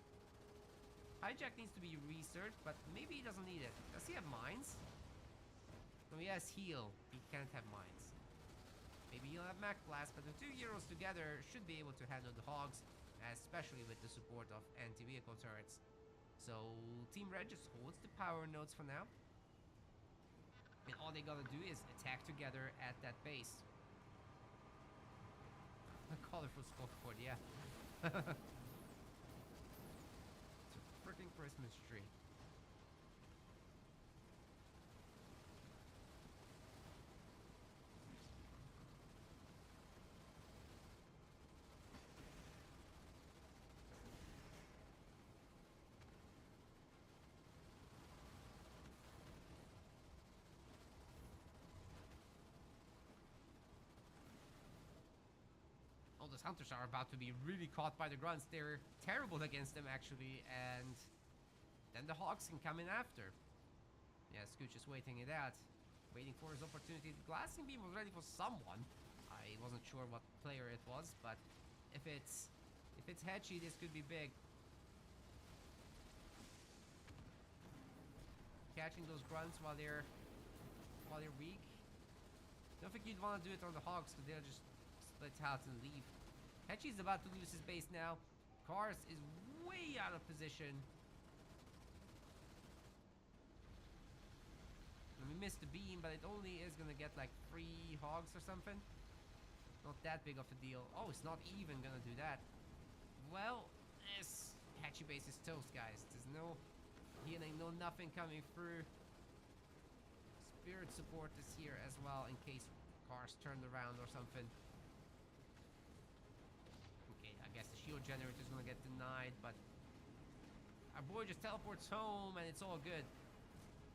Hijack needs to be researched, but maybe he doesn't need it. Does he have mines? No, he has heal. He can't have mines. Maybe he'll have Mach Blast, but the 2 heroes together should be able to handle the hogs, especially with the support of anti-vehicle turrets. So Team Red just holds the power nodes for now. And all they gotta do is attack together at that base. A colorful scoreboard, yeah. It's a freaking Christmas tree. those hunters are about to be really caught by the grunts. They're terrible against them, actually, and then the hogs can come in after. Yeah, Scooch is waiting it out, waiting for his opportunity. The glassing beam was ready for someone. I wasn't sure what player it was, but if it's Hetchy, this could be big. Catching those grunts while they're weak. Don't think you'd want to do it on the hogs, because they'll just split out and leave. Hetchy's about to lose his base now. Kars is way out of position. And we missed the beam, but it only is gonna get like 3 hogs or something. Not that big of a deal. Oh, it's not even gonna do that. Well, this Hetchy base is toast, guys. There's no healing, no nothing coming through. Spirit support is here as well in case cars turned around or something. Okay, I guess the shield generator is gonna get denied, but our boy just teleports home and it's all good.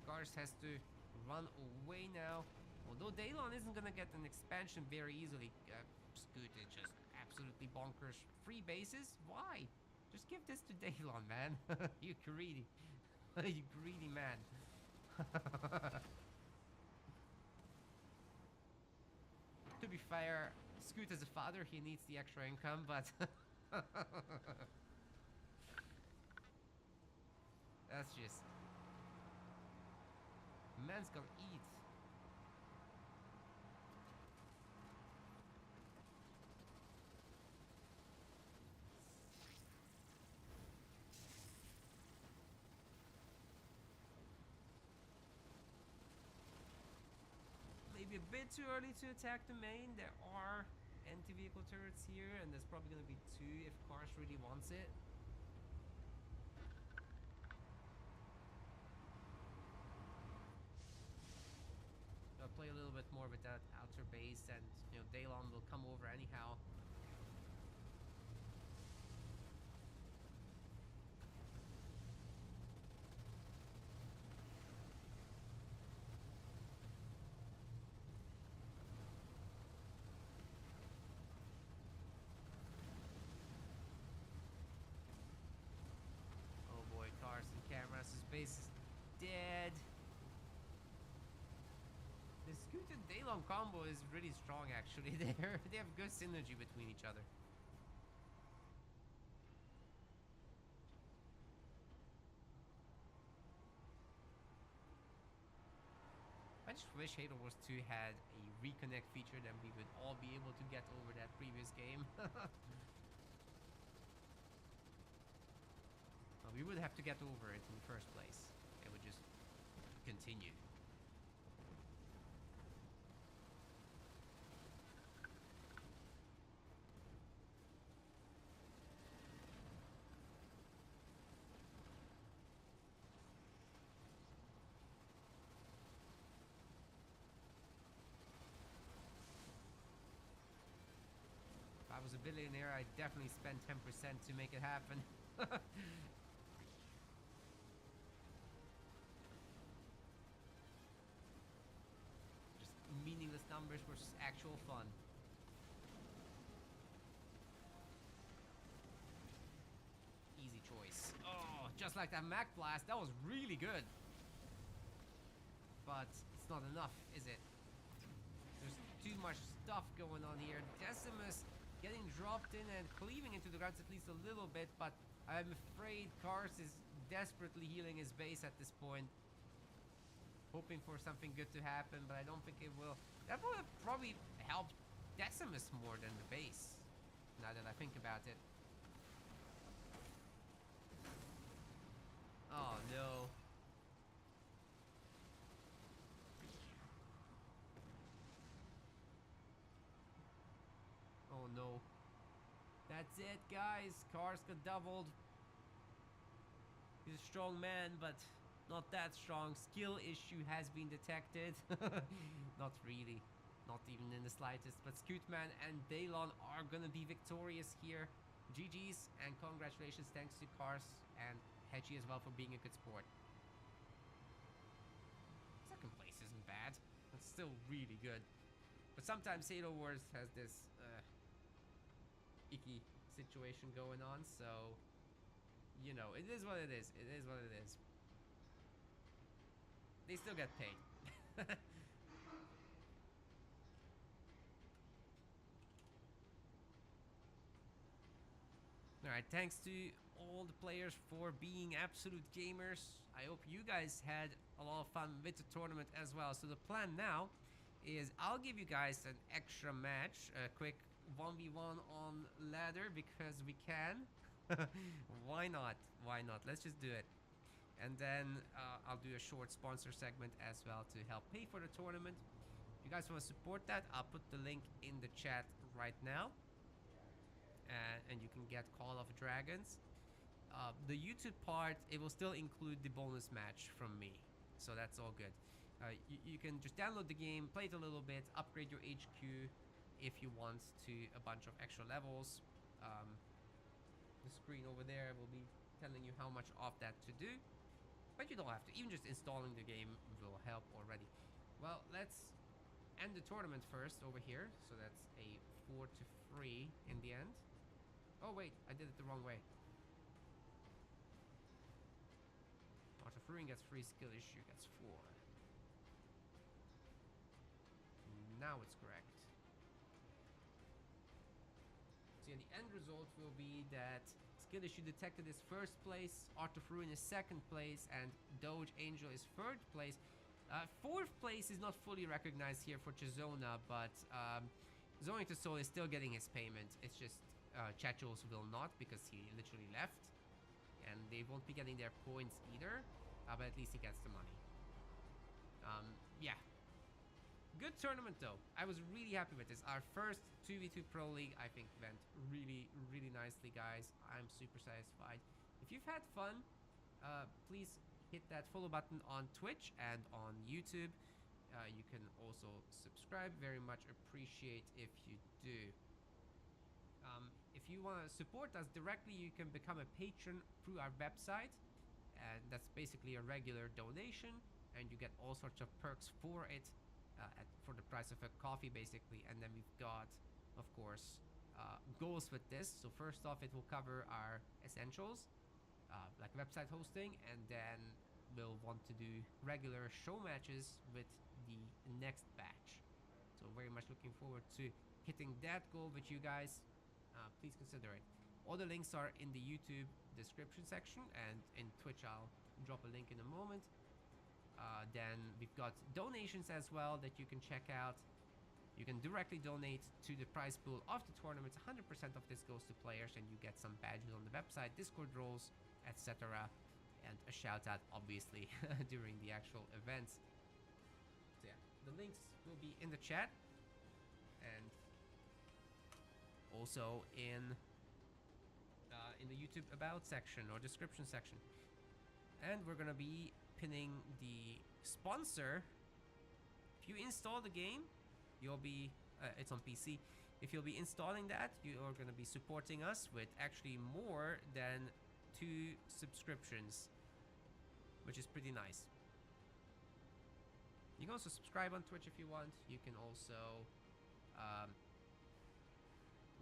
Cars has to run away now. Although Daylon isn't gonna get an expansion very easily. Scoot is just absolutely bonkers. 3 bases? Why? Just give this to Daylon, man. You greedy. You greedy man. To be fair, Scoot as a father, he needs the extra income, but that's just... man's gonna eat. Maybe a bit too early to attack the main. There are anti-vehicle turrets here, and there's probably gonna be 2 if Kars really wants it. I'll play a little bit more with that outer base, and you know, Daylon will come over anyhow. Oh boy, Carson Cameras, his base is dead. The Scoot and Daylon combo is really strong, actually. They have good synergy between each other. I just wish Halo Wars 2 had a reconnect feature, then we would all be able to get over that previous game. Well, we would have to get over it in the first place. It would just continue. If I was a billionaire, I'd definitely spend 10% to make it happen. Just meaningless numbers versus actual fun. Easy choice. Oh, just like that Mac Blast, that was really good. But it's not enough, is it? There's too much stuff going on here. Decimus getting dropped in and cleaving into the grunts at least a little bit, but I'm afraid Kars is desperately healing his base at this point. Hoping for something good to happen, but I don't think it will. That would have probably helped Decimus more than the base, now that I think about it. Oh no. Oh no. That's it, guys. Kars got doubled. He's a strong man, but not that strong. Skill issue has been detected. Not really. Not even in the slightest. But Scootman and Daylon are gonna be victorious here. GG's and congratulations. Thanks to Kars and Hetchy as well for being a good sport. Second place isn't bad. It's still really good. But sometimes Halo Wars has this icky situation going on, so you know, it is what it is. It is what it is. They still get paid. Alright, thanks to all the players for being absolute gamers. I hope you guys had a lot of fun with the tournament as well. So the plan now is I'll give you guys an extra match, a quick 1v1 on ladder because we can. Why not? Why not? Let's just do it. And then I'll do a short sponsor segment as well to help pay for the tournament. If you guys want to support that, I'll put the link in the chat right now. And you can get Call of Dragons. The YouTube part, it will still include the bonus match from me. So that's all good. You can just download the game, play it a little bit, upgrade your HQ if you want to a bunch of extra levels. The screen over there will be telling you how much of that to do. But you don't have to. Even just installing the game will help already. Well, let's end the tournament first over here. So that's a 4-3 in the end. Oh wait, I did it the wrong way. Art of Ruin gets 3, skill issue gets 4. Now it's correct. So yeah, the end result will be that skill issue detected is first place, Art of Ruin is second place, and Doge Angel is third place. Fourth place is not fully recognized here for Chizona, but Zoning to Soul is still getting his payment. It's just Chachos will not because he literally left, and they won't be getting their points either, but at least he gets the money. Yeah, good tournament though. I was really happy with this. Our first 2v2 Pro League, I think, went really nicely, guys. I'm super satisfied. If you've had fun, please hit that follow button on Twitch and on YouTube. You can also subscribe. Very much appreciate if you do. If you want to support us directly, you can become a patron through our website, and that's basically a regular donation, and you get all sorts of perks for it, for the price of a coffee basically. And then we've got, of course, goals with this. So first off, it will cover our essentials, like website hosting, and then we'll want to do regular show matches with the next batch. So very much looking forward to hitting that goal with you guys. Please consider it. All the links are in the YouTube description section, and in Twitch I'll drop a link in a moment. Then we've got donations as well that you can check out. You can directly donate to the prize pool of the tournament. 100% of this goes to players, and you get some badges on the website, Discord roles, etc. And a shout out obviously during the actual events. So yeah, the links will be in the chat, and also in the YouTube about section or description section. And we're gonna be pinning the sponsor. If you install the game, you'll be it's on PC. If you'll be installing that, you are gonna be supporting us with actually more than 2 subscriptions, which is pretty nice. You can also subscribe on Twitch if you want. You can also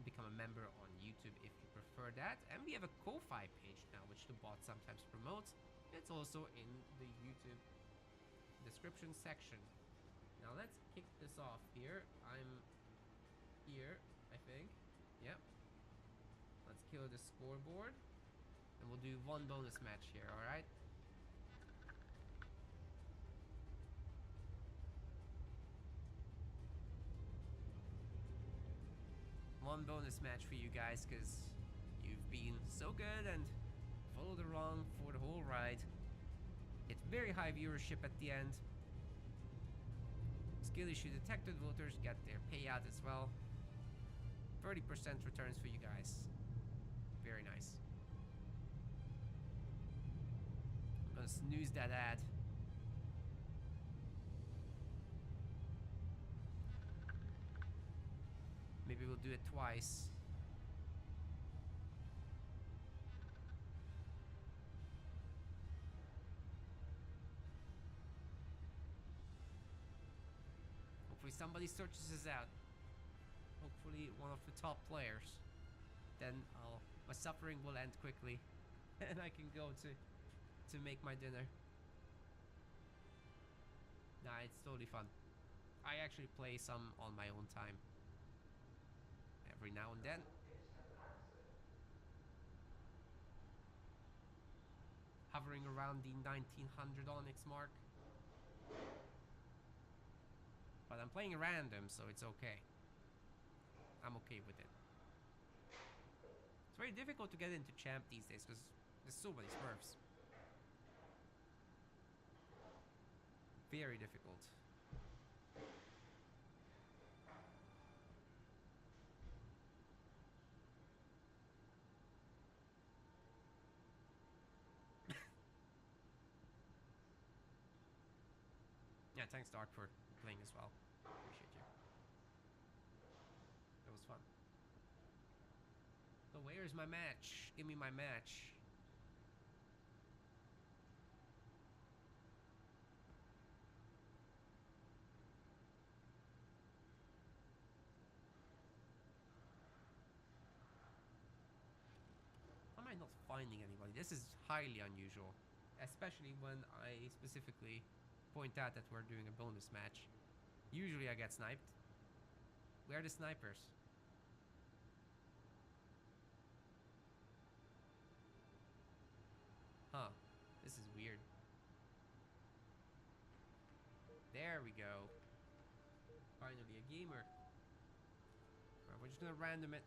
become a member on YouTube if you prefer that. And we have a Ko-Fi page now, which the bot sometimes promotes. It's also in the YouTube description section. Now let's kick this off here. I'm here, I think. Yep. Let's kill the scoreboard. And we'll do 1 bonus match here, alright? One bonus match for you guys, because you've been so good and followed along for the whole ride. Get very high viewership at the end. Skill issue detected voters get their payout as well. 30% returns for you guys. Very nice. I'm gonna snooze that ad. Maybe we'll do it twice. Hopefully somebody searches us out. Hopefully one of the top players. then my suffering will end quickly, and I can go to make my dinner. Nah, it's totally fun. I actually play some on my own time every now and then. Hovering around the 1900 Onyx mark. But I'm playing random, so it's okay. I'm okay with it. It's very difficult to get into champ these days because there's so many smurfs. Very difficult. Yeah, thanks Dark for playing as well. Appreciate you. That was fun. So where's my match? Give me my match. How am I not finding anybody? This is highly unusual. Especially when I specifically point out that we're doing a bonus match. Usually I get sniped. Where are the snipers? Huh. This is weird. There we go. Finally a gamer. Alright, we're just gonna random it.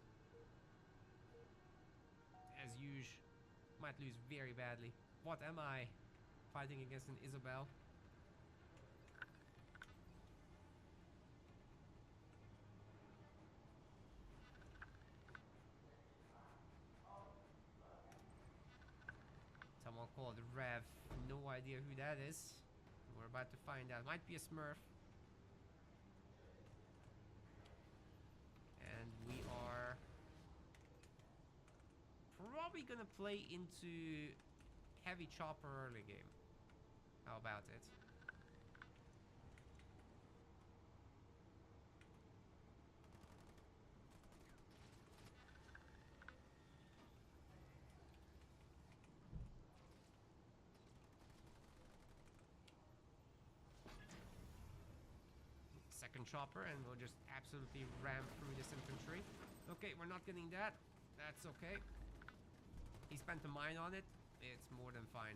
As usual. Might lose very badly. What am I? Fighting against an Isabel? Someone called Rev. No idea who that is. We're about to find out. Might be a Smurf. And we are probably gonna play into heavy chopper early game. How about it? Second chopper, and we'll just absolutely ram through this infantry. Okay, we're not getting that. That's okay. He spent a mine on it. It's more than fine.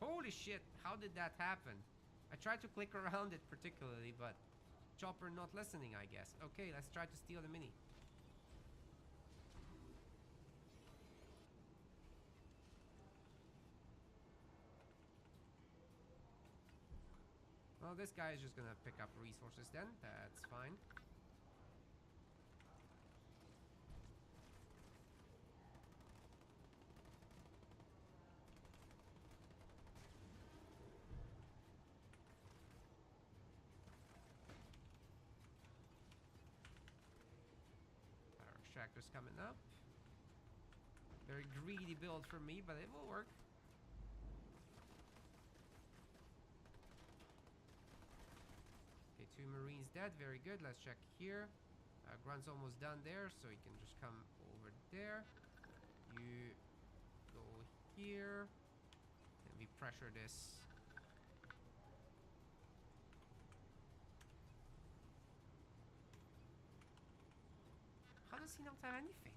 Holy shit, how did that happen? I tried to click around it particularly, but chopper not listening, I guess. Okay, let's try to steal the mini. Well, this guy is just gonna pick up resources then. That's fine. Power extractor's coming up. Very greedy build for me, but it will work. Two Marines dead, very good. Let's check here. Grunt's almost done there, so he can just come over there. You go here. And we pressure this. How does he not have anything?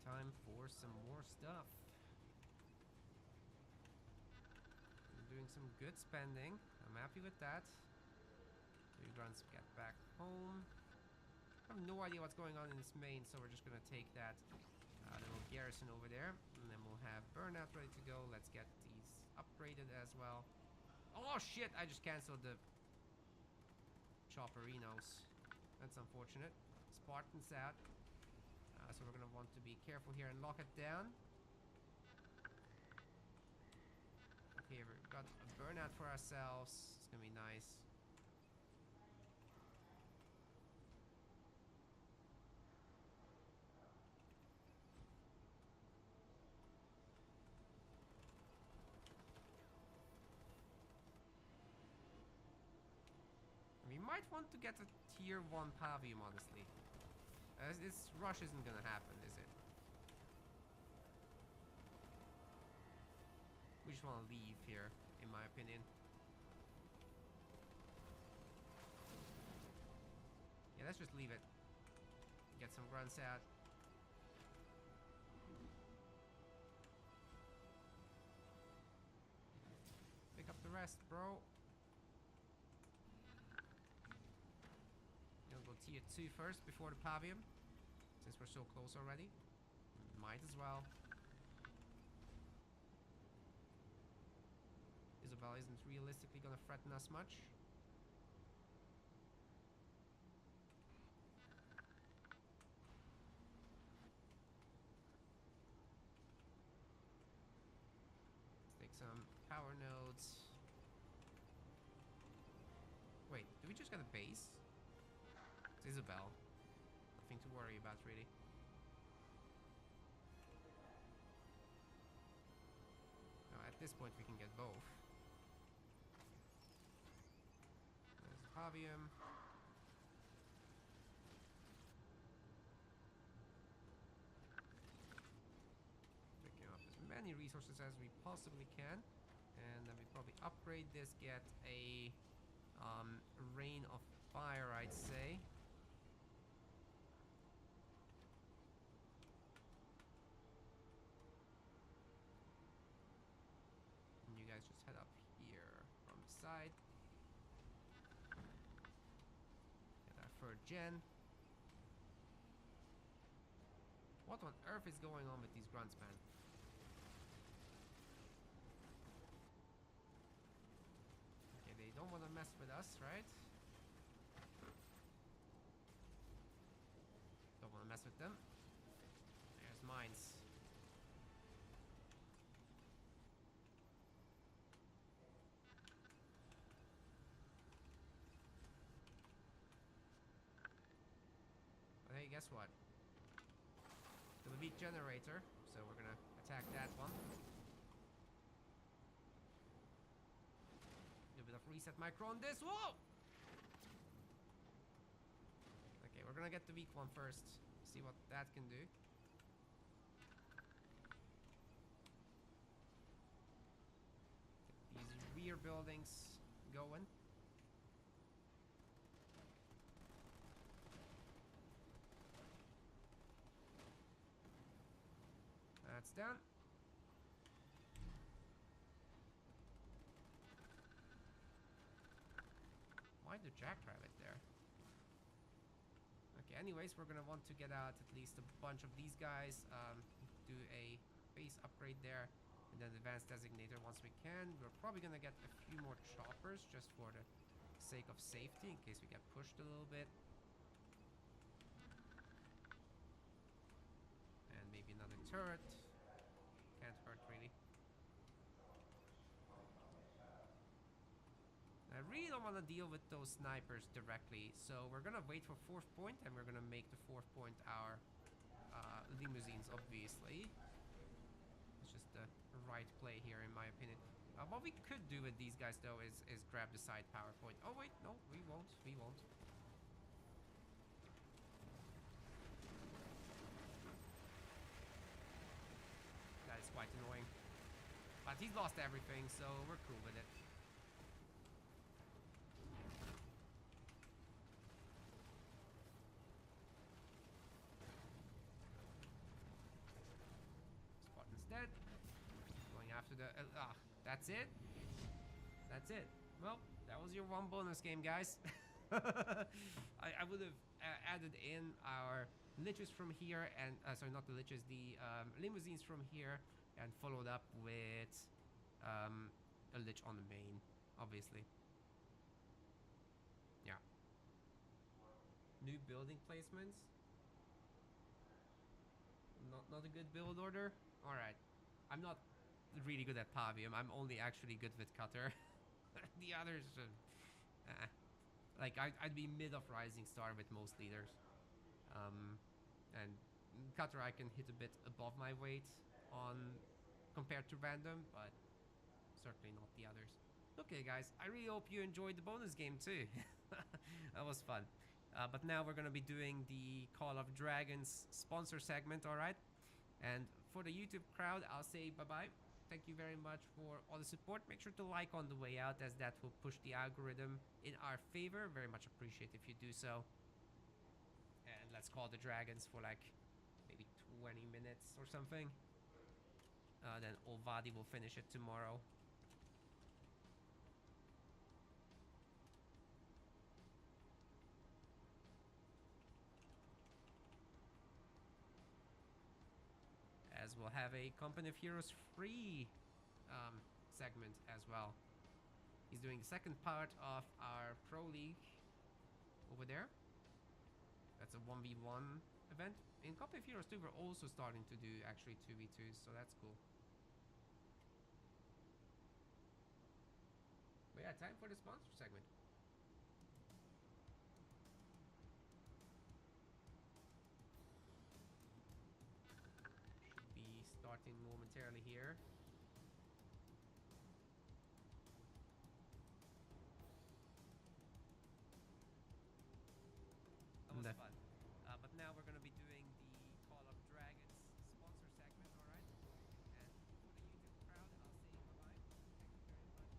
Time for some more stuff. I'm doing some good spending. I'm happy with that. Three grunts get back home. I have no idea what's going on in this main, so we're just gonna take that little garrison over there, and then we'll have burnout ready to go. Let's get these upgraded as well. Oh shit! I just cancelled the chopperinos. That's unfortunate. Spartan's out. So we're gonna want to be careful here and lock it down. Okay, we've got a burnout for ourselves. It's gonna be nice. We might want to get a tier 1 pavium, honestly. This rush isn't gonna happen, is it? We just want to leave here, in my opinion. Yeah, let's just leave it. Get some grunts out. Pick up the rest, bro. Gonna go tier 2 first before the pavium, since we're so close already. Might as well. Isabel isn't realistically gonna threaten us much. Let's take some power nodes. Wait, did we just get a base? It's Isabel. Nothing to worry about, really. No, at this point we can get both. There's Pavium. Picking up as many resources as we possibly can. And then we probably upgrade this, get a Rain of Fire, I'd say. And you guys just head up here from the side. Get our third gen. What on earth is going on with these grunts, man? Okay, they don't want to mess with us, right? Don't want to mess with them. There's mines. But hey, guess what? The Levite generator, so we're gonna attack that one. A bit of reset micro on this. Whoa! Okay, we're gonna get the weak one first. See what that can do. Get these rear buildings going. That's done. Why the jackrabbit there? Okay, anyways, we're gonna want to get out at least a bunch of these guys. Do a base upgrade there. And then advanced designator once we can. We're probably gonna get a few more choppers just for the sake of safety in case we get pushed a little bit. And maybe another turret. Can't hurt really. I really don't want to deal with those snipers directly, so we're gonna wait for 4th point and we're gonna make the 4th point our limousines, obviously. It's just the right play here in my opinion. What we could do with these guys though is grab the side power point. Oh wait, no, we won't. That is quite annoying. But he's lost everything, so we're cool with it. Spartan's dead. Going after the... that's it? That's it. Well, that was your one bonus game, guys. I would have added in our liches from here and... sorry, not the liches, the limousines from here and followed up with a lich on the main, obviously. Yeah. New building placements. Not a good build order. All right. I'm not really good at Pavium. I'm only actually good with Cutter. The others, like I'd be mid of Rising Star with most leaders. And Cutter I can hit a bit above my weight on compared to random, but certainly not the others. Okay, guys, I really hope you enjoyed the bonus game too. That was fun. But now we're gonna be doing the Call of Dragons sponsor segment, alright? And for the YouTube crowd, I'll say bye-bye. Thank you very much for all the support. Make sure to like on the way out, as that will push the algorithm in our favor. Very much appreciate if you do so. And let's call the dragons for like maybe 20 minutes or something. Then Olvadi will finish it tomorrow. As we'll have a Company of Heroes free segment as well. He's doing the second part of our Pro League over there. That's a 1v1 event. In Company of Heroes 2, we're also starting to do actually 2v2s, so that's cool. But yeah, time for the sponsor segment. Should be starting momentarily here. That was fun. But now we're going to be doing the Call of Dragons sponsor segment, alright? And for the YouTube crowd, I'll say bye-bye. Thank you very much.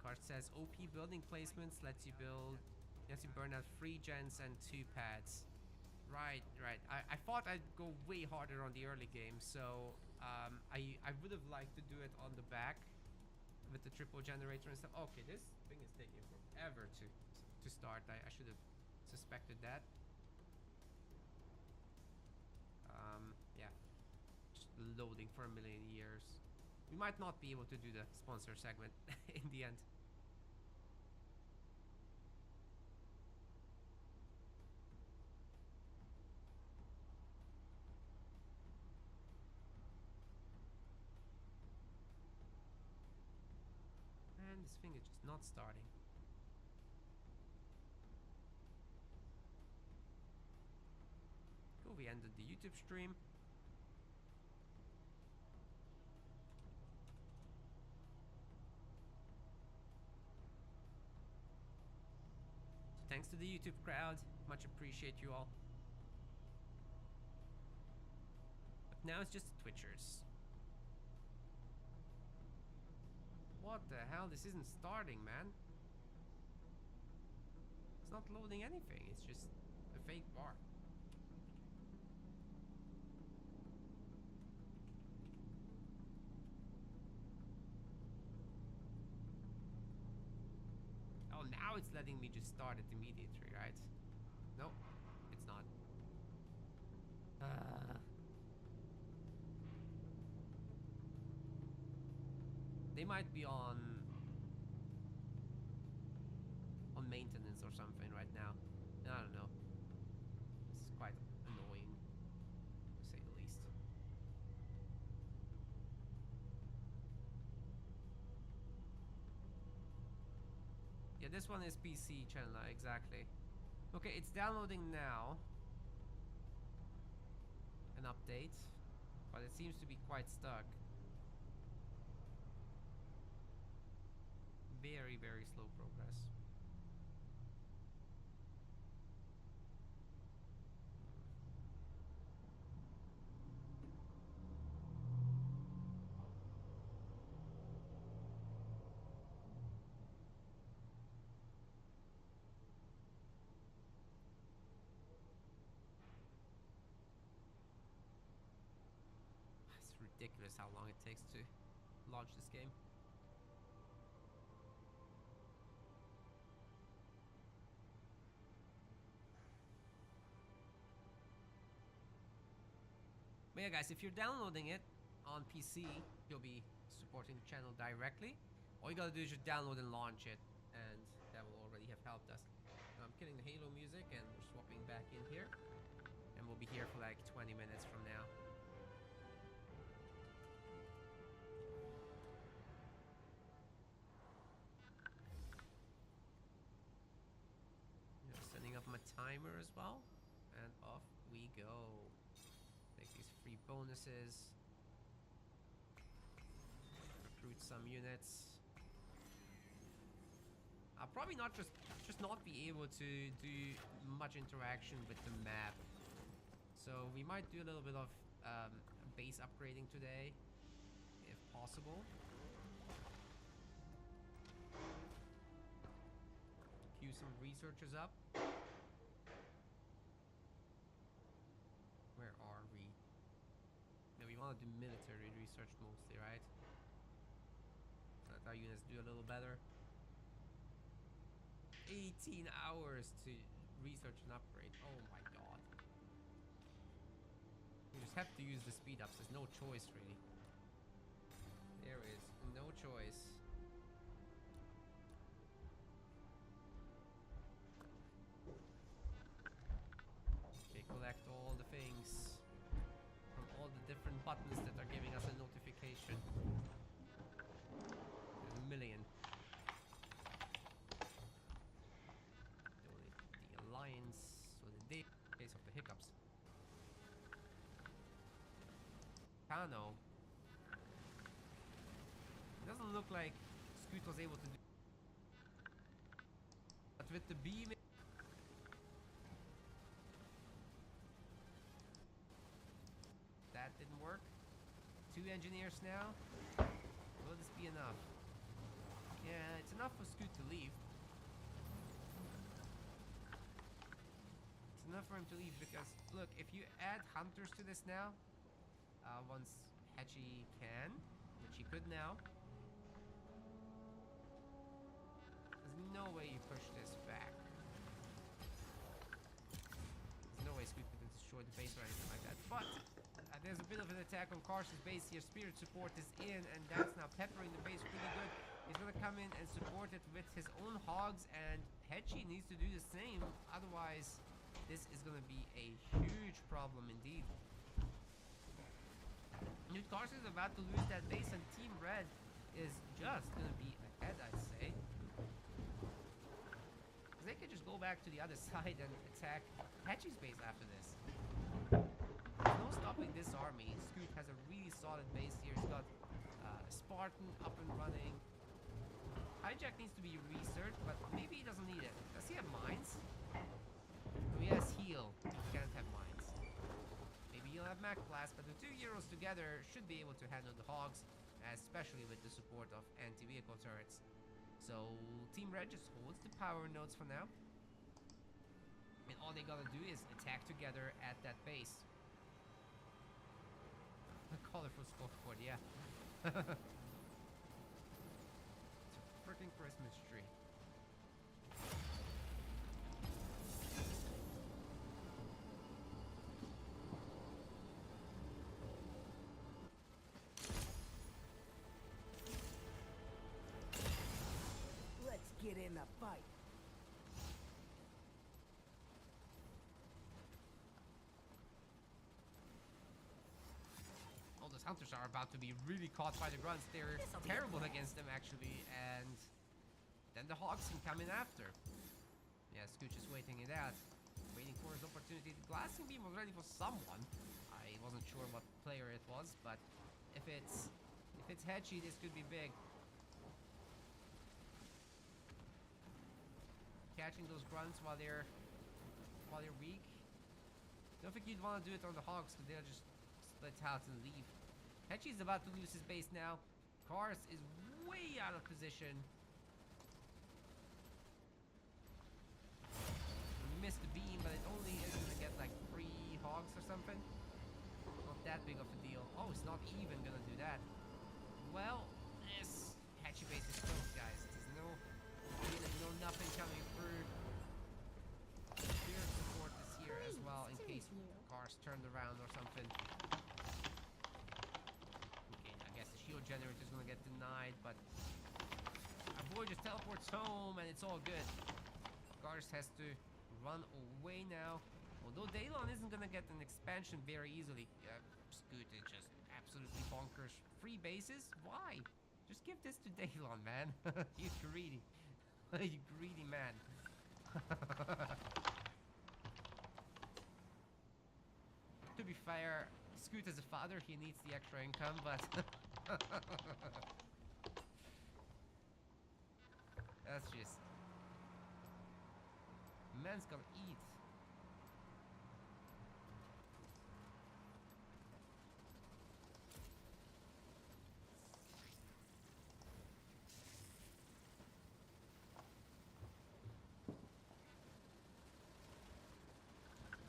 Card says OP building placements lets you burn out 3 gens and 2 pads. Right. I thought I'd go way harder on the early game, so I would have liked to do it on the back with the triple generator and stuff. Okay, this thing is taking forever to start. I should have suspected that. Yeah, just loading for a million years. We might not be able to do the sponsor segment in the end. And this thing is just not starting. Cool, we ended the YouTube stream. Thanks to the YouTube crowd, much appreciate you all. But now it's just the Twitchers. What the hell? This isn't starting, man. It's not loading anything, it's just a fake bar. Oh, now it's letting me just start it immediately, right? Nope, it's not. They might be on maintenance or something right now. I don't know. It's quite annoying, to say the least. Yeah, this one is PC channel, exactly. Okay, it's downloading now. An update, but it seems to be quite stuck. Very, very slow progress. It's ridiculous how long it takes to launch this game. But yeah, guys, if you're downloading it on PC, you'll be supporting the channel directly. All you gotta do is just download and launch it, and that will already have helped us. I'm killing the Halo music, and we're swapping back in here. And we'll be here for like 20 minutes from now. become a timer as well. And off we go. Take these free bonuses. Recruit some units. I'll probably not just not be able to do much interaction with the map. So we might do a little bit of base upgrading today, if possible. Queue some researchers up. Where are we? No, we want to do military research mostly, right? Let our units do a little better. 18 hours to research and upgrade. Oh my god. We just have to use the speed ups. There's no choice, really. There is no choice. Okay, collect all the things from all the different buttons that are giving us a notification. There's a million. The alliance, so the database of the hiccups. Kano. It doesn't look like Scoot was able to do. But with the beam. That didn't work. 2 engineers now. Will this be enough? Yeah, it's enough for Scoot to leave. It's enough for him to leave because, look, if you add hunters to this now, once Hetchy can, which he could now, there's no way you push this back. There's no way Scoot can destroy the base or anything like that. But there's a bit of an attack on Carson's base here. Spirit support is in, and that's now peppering the base pretty good. He's gonna come in and support it with his own hogs, and Hetchy needs to do the same. Otherwise, this is gonna be a huge problem indeed. New Carson is about to lose that base, and Team Red is just gonna be ahead, I'd say. Because they could just go back to the other side and attack Hetchy's base after this. There's no stopping this army. Scoot has a really solid base here. He's got Spartan up and running. Hijack needs to be researched, but maybe he doesn't need it. Does he have mines? Oh, he has heal. He can't have mines. Maybe he'll have Mac Blast, but the 2 heroes together should be able to handle the hogs, especially with the support of anti-vehicle turrets. So Team Red just holds the power nodes for now. And all they gotta do is attack together at that base. A colorful scoreboard, yeah. It's a freaking Christmas tree. Let's get in the fight. All those hunters are about to be really caught by the grunts. They're terrible against them, actually, and then the hogs can come in after. Yeah, Scooch is waiting it out, waiting for his opportunity. The glassing beam was ready for someone. I wasn't sure what player it was, but if it's Hetchy, this could be big. Catching those grunts while they're weak. Don't think you'd want to do it on the hogs, because they'll just split out and leave. Hetchy's about to lose his base now. Kars is way out of position. Missed the beam, but it only is gonna get like 3 hogs or something. Not that big of a deal. Oh, it's not even gonna do that. Well, this Hetchy base is close, guys. There's no nothing coming through. Spirit support is here as well in case cars turned around or something. Okay, I guess the shield generator is gonna get denied, but our boy just teleports home and it's all good. Cars has to run away now. Although Daylon isn't gonna get an expansion very easily. Scoot is just absolutely bonkers. Free bases? Why? Just give this to Daylon, man. You greedy. You greedy man. to be fair, Scoot as a father, he needs the extra income, but that's just man's gonna eat.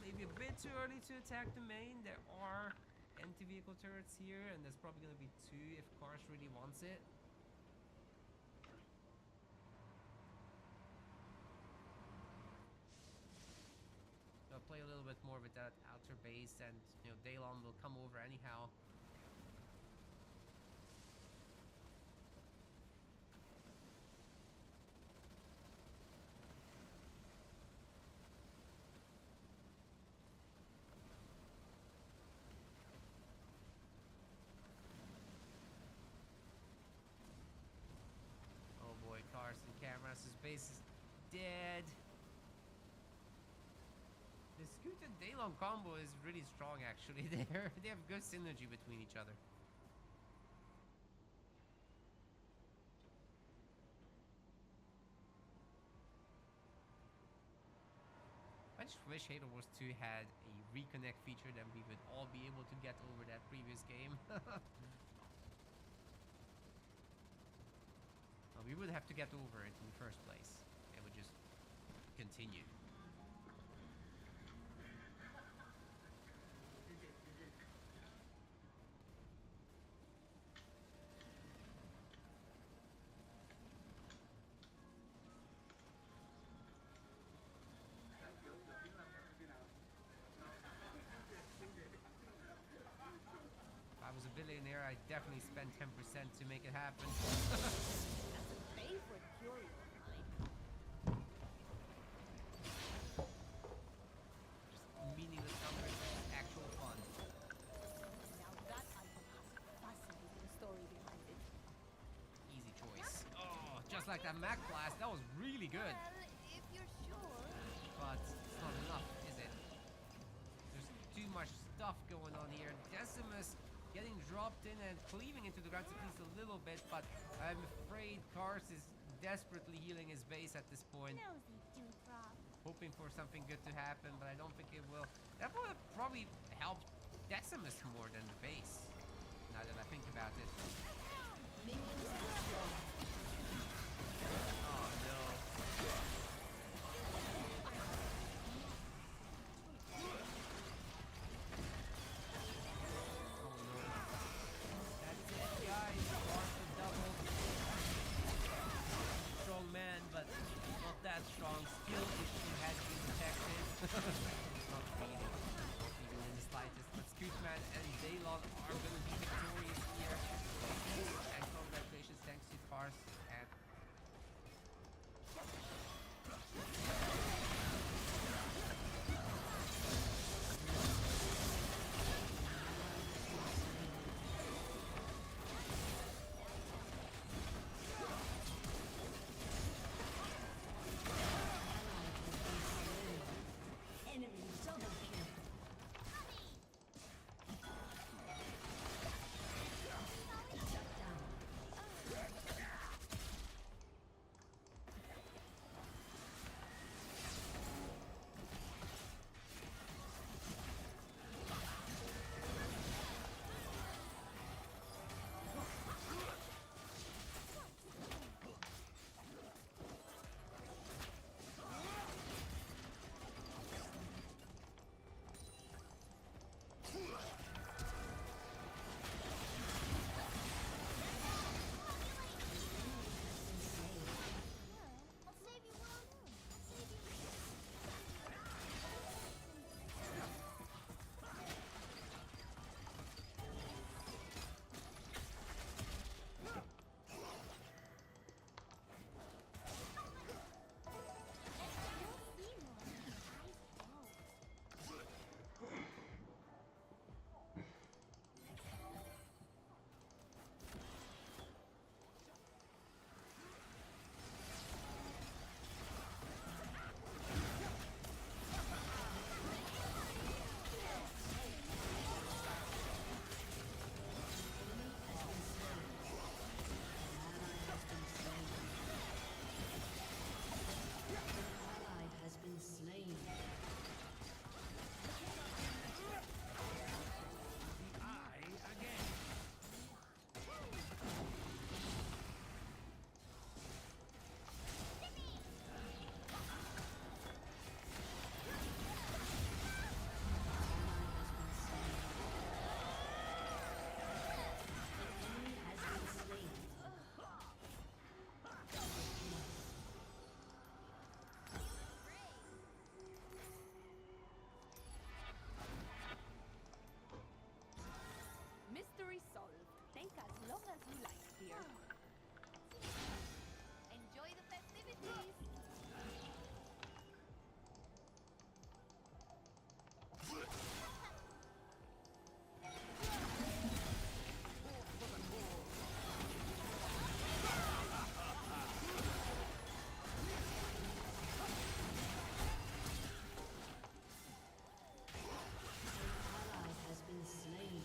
Maybe a bit too early to attack the main. There are anti-vehicle turrets here, and there's probably gonna be 2 if Cars really wants it. I'll play a little bit more with that outer base, and you know, Daylon will come over anyhow. Oh boy, cars and cameras. His base is dead. The Scoot and Daylon combo is really strong, actually. They have good synergy between each other. I just wish Halo Wars 2 had a reconnect feature, then we would all be able to get over that previous game. Well, we would have to get over it in the first place. It would just continue. If I was a billionaire, I'd definitely spend 10% to make it happen. That's a favorite curio of mine. Just meaningless numbers and actual fun. Now that item has a fascinating story behind it. Easy choice. Oh, just like that Mac Blast, that was really good. Well, if you're sure. But it's not enough, is it? There's too much stuff going on here. Decimus getting dropped in and cleaving into the ground at least a little bit, but I'm afraid Cars is desperately healing his base at this point. Nosy dewdrop. Hoping for something good to happen, but I don't think it will. That would have probably helped Decimus more than the base, now that I think about it. Oh no. Oh no. That's it, guys. Lost the double. Strong man, but not that strong. Skill issue has been detected. Not really. Not even in the slightest. But Scootman and Daylon are gonna dear. Enjoy the festivities. Ally has been slain.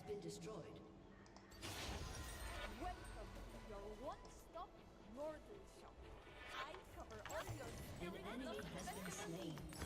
been destroyed. Welcome to your one-stop Northern shop. I cover all your An spirit enemy lust has been vegetables slain.